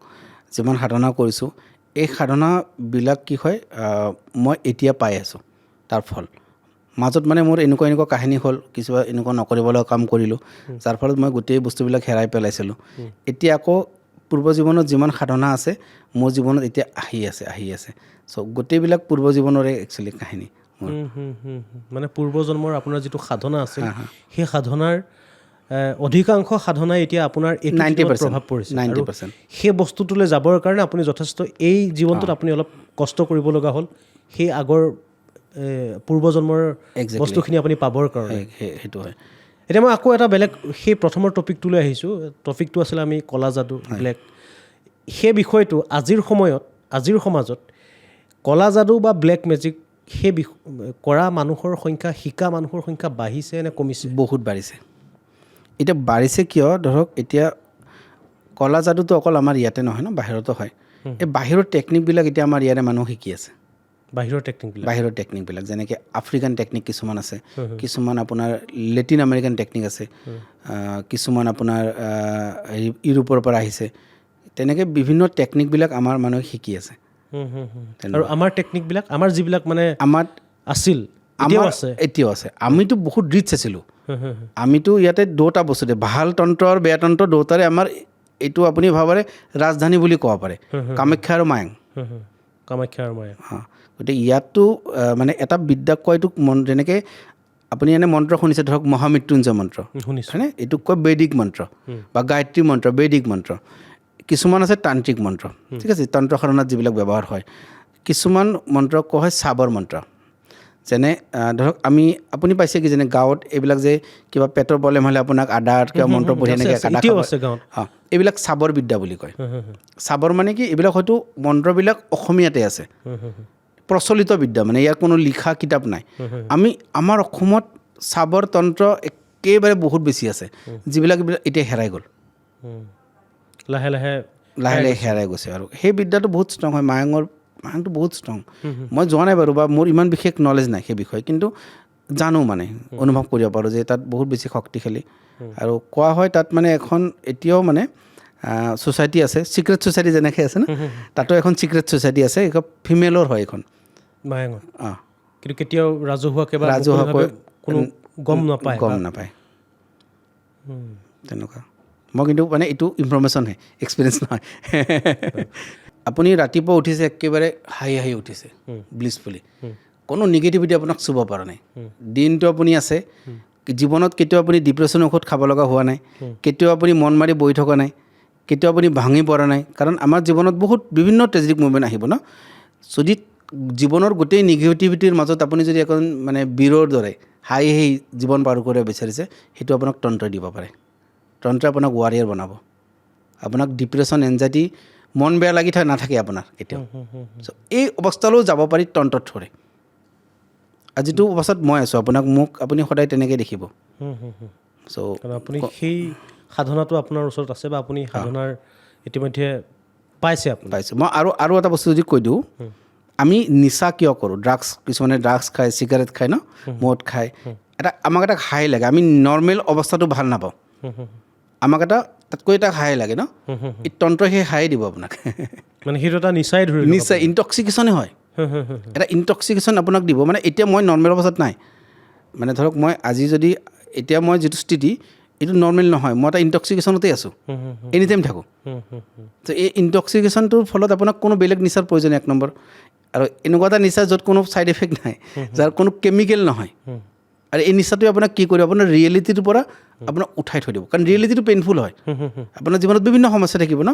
যিমান সাধনা কৰিছোঁ এই সাধনাবিলাক কি হয় মই এতিয়া পাই আছোঁ তাৰ ফল মাজত মানে মোৰ এনেকুৱা কাহিনী হ'ল কিছুমান এনেকুৱা নকৰিবলগা কাম কৰিলোঁ যাৰ ফলত মই গোটেই বস্তুবিলাক হেৰাই পেলাইছিলোঁ এতিয়া আকৌ পূৰ্ব জীৱনত যিমান সাধনা আছে মোৰ জীৱনত এতিয়া আহি আছে চ' গোটেইবিলাক পূৰ্ব জীৱনৰে একচুৱেলি কাহিনী মানে পূৰ্বজন্মৰ আপোনাৰ যিটো সাধনা আছিল সেই সাধনাৰ অধিকাংশ সাধনাই এতিয়া আপোনাৰ 90% প্ৰভাৱ পৰিছে 90% সেই বস্তুটোলৈ যাবৰ কাৰণে আপুনি যথেষ্ট এই জীৱনটোত আপুনি অলপ কষ্ট কৰিব লগা হ'ল সেই আগৰ পূৰ্বজন্মৰ বস্তুখিনি আপুনি পাবৰ কাৰণে সেইটো হয় এতিয়া মই আকৌ এটা বেলেগ সেই প্ৰথমৰ টপিকটোলৈ আহিছোঁ টপিকটো আছিলে আমি কলা যাদু ব্লেক সেই বিষয়টো আজিৰ সমাজত কলা যাদু বা ব্লেক মেজিক সেই কৰা মানুহৰ সংখ্যা শিকা মানুহৰ সংখ্যা বাঢ়িছে নে কমিছে বহুত বাঢ়িছে এতিয়া বাঢ়িছে কিয় ধৰক এতিয়া কলা যাদুটো অকল আমাৰ ইয়াতে নহয় ন বাহিৰতো হয় এই বাহিৰৰ টেকনিকবিলাক এতিয়া আমাৰ ইয়াৰে মানুহ শিকি আছে বাহিৰৰ টেকনিকবিলাক যেনেকৈ আফ্ৰিকান টেকনিক কিছুমান আছে কিছুমান আপোনাৰ লেটিন আমেৰিকান টেকনিক আছে কিছুমান আপোনাৰ ইউৰোপৰ পৰা আহিছে তেনেকৈ বিভিন্ন টেকনিকবিলাক আমাৰ মানুহে শিকি আছে আৰু আমাৰ টেকনিকবিলাক আমাৰ যিবিলাক মানে আমাৰ আছিল এতিয়াও আছে আমিতো বহুত ৰিচ আছিলোঁ আমিতো ইয়াতে দুটা বস্তুতে ভাল তন্ত্ৰ আৰু বেয়া তন্ত্ৰ দুটাৰে আমাৰ এইটো আপুনি ভাবাৰে ৰাজধানী বুলি ক'ব পাৰে কামাখ্যা আৰু মায়াং কামাখ্যা আৰু মায়াং গতিকে ইয়াততো মানে এটা বিদ্যাক কয় এইটোক যেনেকৈ আপুনি এনে মন্ত্ৰ শুনিছে ধৰক মহামৃত্যুঞ্জয় মন্ত্ৰ হয়নে এইটোক কয় বৈদিক মন্ত্ৰ বা গায়ত্ৰী মন্ত্ৰ বৈদিক মন্ত্ৰ কিছুমান আছে তান্ত্ৰিক মন্ত্ৰ ঠিক আছে তন্ত্ৰ সাধনাত যিবিলাক ব্যৱহাৰ হয় কিছুমান মন্ত্ৰক কোৱা হয় চাবৰ মন্ত্ৰ যেনে ধৰক আপুনি পাইছে কি যেনে গাঁৱত এইবিলাক যে কিবা পেটৰ প্ৰব্লেম হ'লে আপোনাক আদাৰ কিবা মন্ত্ৰ পঢ়ি এনেকৈ এইবিলাক চাবৰ বিদ্যা বুলি কয় চাবৰ মানে কি এইবিলাক হয়তো মন্ত্ৰবিলাক অসমীয়াতে আছে প্ৰচলিত বিদ্যা মানে ইয়াৰ কোনো লিখা কিতাপ নাই আমাৰ অসমত চাবৰ তন্ত্ৰ একেবাৰে বহুত বেছি আছে যিবিলাক এতিয়া হেৰাই গ'ল লাহে লাহে হেৰাই গৈছে আৰু সেই বিদ্যাটো বহুত ষ্ট্ৰং হয় মায়াংটো বহুত ষ্ট্ৰং মই যোৱা নাই বাৰু বা মোৰ ইমান বিশেষ নলেজ নাই সেই বিষয়ে কিন্তু জানো মানে অনুভৱ কৰিব পাৰোঁ যে তাত বহুত বেছি শক্তিশালী আৰু কোৱা হয় তাত মানে এখন এতিয়াও মানে ছ'চাইটি আছে ছিক্ৰেট ছ'চাইটি যেনেকৈ আছে না তাতো এখন ছিক্ৰেট ছ'চাইটি আছে এখন ফিমেলৰ হয় এখন মায়াঙত কিন্তু কেতিয়াও ৰাজহুৱাকৈ কোনো গম নাপায় তেনেকুৱা মই কিন্তু মানে এইটো ইনফৰ্মেশ্যনহে এক্সপিৰিয়েঞ্চ নহয় আপুনি ৰাতিপুৱা উঠিছে একেবাৰে হাঁহি উঠিছে ব্লিছফুলি কোনো নিগেটিভিটি আপোনাক চুব পৰা নাই দিনটো আপুনি আছে জীৱনত কেতিয়াও আপুনি ডিপ্ৰেশ্যন ঔষধ খাব লগা হোৱা নাই কেতিয়াও আপুনি মন মাৰি বহি থকা নাই কেতিয়াও আপুনি ভাঙি পৰা নাই কাৰণ আমাৰ জীৱনত বহুত বিভিন্ন ট্ৰেজেডিক মুভমেণ্ট আহিব ন যদি জীৱনৰ গোটেই নিগেটিভিটিৰ মাজত আপুনি যদি এখন মানে বীৰৰ দৰে হাঁহি জীৱন পাৰ কৰিব বিচাৰিছে সেইটো আপোনাক তন্ত্ৰই দিব পাৰে তন্ত্ৰই আপোনাক ৱাৰিয়াৰ বনাব আপোনাক ডিপ্ৰেশ্যন এনজাইটি মন বেয়া লাগি নাথাকে আপোনাৰ কেতিয়াও এই অৱস্থালৈও যাব পাৰি তন্ত্ৰৰ থ্ৰুৰে আজিতো অৱস্থাত মই আছোঁ আপুনি সদায় তেনেকৈ দেখিব আপুনি সেই সাধনাটো আপোনাৰ ওচৰত আছে বা আপুনি সাধনাৰ ইতিমধ্যে পাইছে মই আৰু এটা বস্তু যদি কৈ দিওঁ আমি নিচা কিয় কৰোঁ কিছুমানে ড্ৰাগছ খায় চিগাৰেট খায় ন মদ খায় আমাক এটা হাই লাগে আমি নৰ্মেল অৱস্থাটো ভাল নাপাওঁ আমাক তাতকৈ এটা হাই লাগে ন এই তন্ত্ৰই সেই হাই দিব আপোনাক মানে সেইটো এটা নিচাই ইনটক্সিকেশ্যনে হয় এটা ইনটক্সিকেশ্যন আপোনাক দিব মানে এতিয়া মই নৰ্মেল অৱস্থাত নাই মানে ধৰক মই আজি যদি এতিয়া মই যিটো স্থিতি এইটো নৰ্মেল নহয় মই এটা ইনটক্সিকেশ্যনতে আছোঁ এনি টাইম থাকোঁ তো এই ইনটক্সিকেশ্যনটোৰ ফলত আপোনাক কোনো বেলেগ নিচাৰ প্ৰয়োজন এক নম্বৰ আৰু এনেকুৱা এটা নিচা য'ত কোনো ছাইড এফেক্ট নাই যাৰ কোনো কেমিকেল নহয় আৰু এই নিচাটোৱে আপোনাক কি কৰিব আপোনাৰ ৰিয়েলিটিটোৰ পৰা আপোনাক উঠাই থৈ দিব কাৰণ ৰিয়েলিটিটো পেইনফুল হয় আপোনাৰ জীৱনত বিভিন্ন সমস্যা থাকিব ন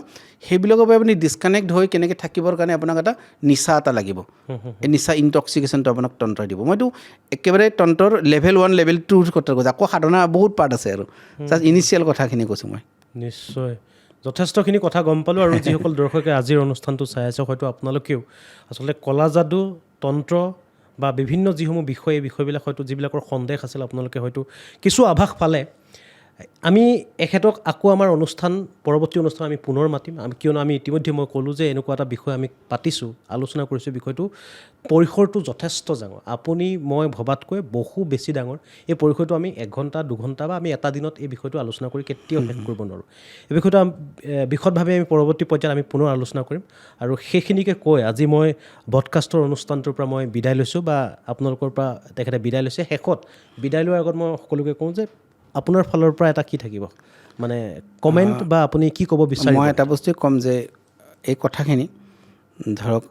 সেইবিলাকৰ পৰা আপুনি ডিছকানেক্ট হৈ কেনেকৈ থাকিবৰ কাৰণে আপোনাক এটা নিচা এটা লাগিব এই নিচা ইনটক্সিকেশ্যনটো আপোনাক তন্ত্ৰই দিব মইতো একেবাৰে তন্ত্ৰৰ লেভেল 1 লেভেল 2ৰ কথা কৈছোঁ আকৌ সাধনা বহুত পাৰ্ট আছে আৰু জাষ্ট ইনিচিয়েল কথাখিনি কৈছোঁ মই নিশ্চয় যথেষ্টখিনি কথা গম পালোঁ আৰু যিসকল দৰ্শকে আজিৰ অনুষ্ঠানটো চাই আছে হয়তো আপোনালোকেও আচলতে কলা যাদু তন্ত্ৰ বা বিভিন্ন যিসমূহ এই বিষয়বিলাক হয়তো যিবিলাকৰ সন্দেহ আছিল আপোনালোকে হয়তো কিছু আভাস পালে আমি এখেতক আকৌ আমাৰ পৰৱৰ্তী অনুষ্ঠান আমি পুনৰ মাতিম কিয়নো আমি ইতিমধ্যে মই ক'লোঁ যে এনেকুৱা এটা বিষয় আমি পাতিছোঁ আলোচনা কৰিছোঁ বিষয়টো পৰিসৰটো যথেষ্ট ডাঙৰ আপুনি মই ভবাতকৈ বহু বেছি ডাঙৰ এই পৰিসৰটো আমি 1 ঘণ্টা 2 ঘণ্টা বা আমি এটা দিনত এই বিষয়টো আলোচনা কৰি কেতিয়াও শেষ কৰিব নোৱাৰোঁ এই বিষয়টো বিশদভাৱে আমি পৰৱৰ্তী পৰ্যায়ত আমি পুনৰ আলোচনা কৰিম আৰু সেইখিনিকে কৈ আজি মই ব্ৰডকাষ্টৰ অনুষ্ঠানটোৰ পৰা মই বিদায় লৈছোঁ বা আপোনালোকৰ পৰা তেখেতে বিদায় লৈছে শেষত বিদায় লোৱাৰ আগত মই সকলোকে কওঁ যে আপোনাৰ ফালৰ পৰা এটা কি থাকিব মানে কমেণ্ট বা আপুনি কি ক'ব বিচাৰিব মই এটা বস্তুৱে ক'ম যে এই কথাখিনি ধৰক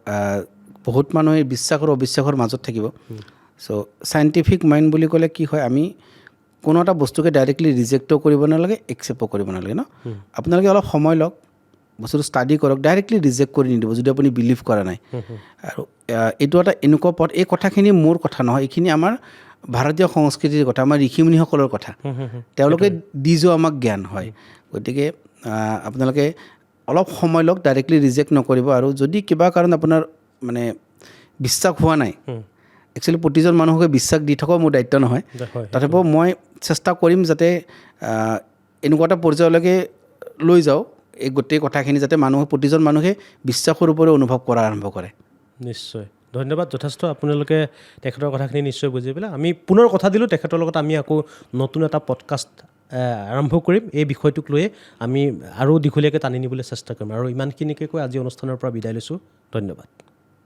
বহুত মানুহে বিশ্বাস আৰু অবিশ্বাসৰ মাজত থাকিব চ' চাইণ্টিফিক মাইণ্ড বুলি ক'লে কি হয় আমি কোনো এটা বস্তুকে ডাইৰেক্টলি ৰিজেক্টো কৰিব নালাগে একচেপ্টো কৰিব নালাগে ন আপোনালোকে অলপ সময় লওক বস্তুটো ষ্টাডি কৰক ডাইৰেক্টলি ৰিজেক্ট কৰি নিদিব যদি আপুনি বিলিভ কৰা নাই আৰু এইটো এটা এনেকুৱা পথ এই কথাখিনি মোৰ কথা নহয় এইখিনি আমাৰ ভাৰতীয় সংস্কৃতিৰ কথা আমাৰ ঋষিমুনিসকলৰ কথা তেওঁলোকে দি যোৱা আমাক জ্ঞান হয় গতিকে আপোনালোকে অলপ সময় লওক ডাইৰেক্টলি ৰিজেক্ট নকৰিব আৰু যদি কিবা কাৰণ আপোনাৰ মানে বিশ্বাস হোৱা নাই একচুৱেলি প্ৰতিজন মানুহকে বিশ্বাস দি থকা মোৰ দায়িত্ব নহয় তথাপিও মই চেষ্টা কৰিম যাতে এনেকুৱা এটা পৰ্যায়লৈকে লৈ যাওঁ এই গোটেই কথাখিনি যাতে প্ৰতিজন মানুহে বিশ্বাসৰ ওপৰত অনুভৱ কৰা আৰম্ভ কৰে নিশ্চয় ধন্যবাদ যথেষ্ট আপোনালোকে তেখেতৰ কথাখিনি নিশ্চয় বুজি পেলাই আমি পুনৰ কথা দিলোঁ তেখেতৰ লগত আমি আকৌ নতুন এটা পডকাষ্ট আৰম্ভ কৰিম এই বিষয়টোক লৈয়ে আমি আৰু দীঘলীয়াকৈ টানি নিবলৈ চেষ্টা কৰিম আৰু ইমানখিনিকে কৈ আজি অনুষ্ঠানৰ পৰা বিদায় লৈছোঁ ধন্যবাদ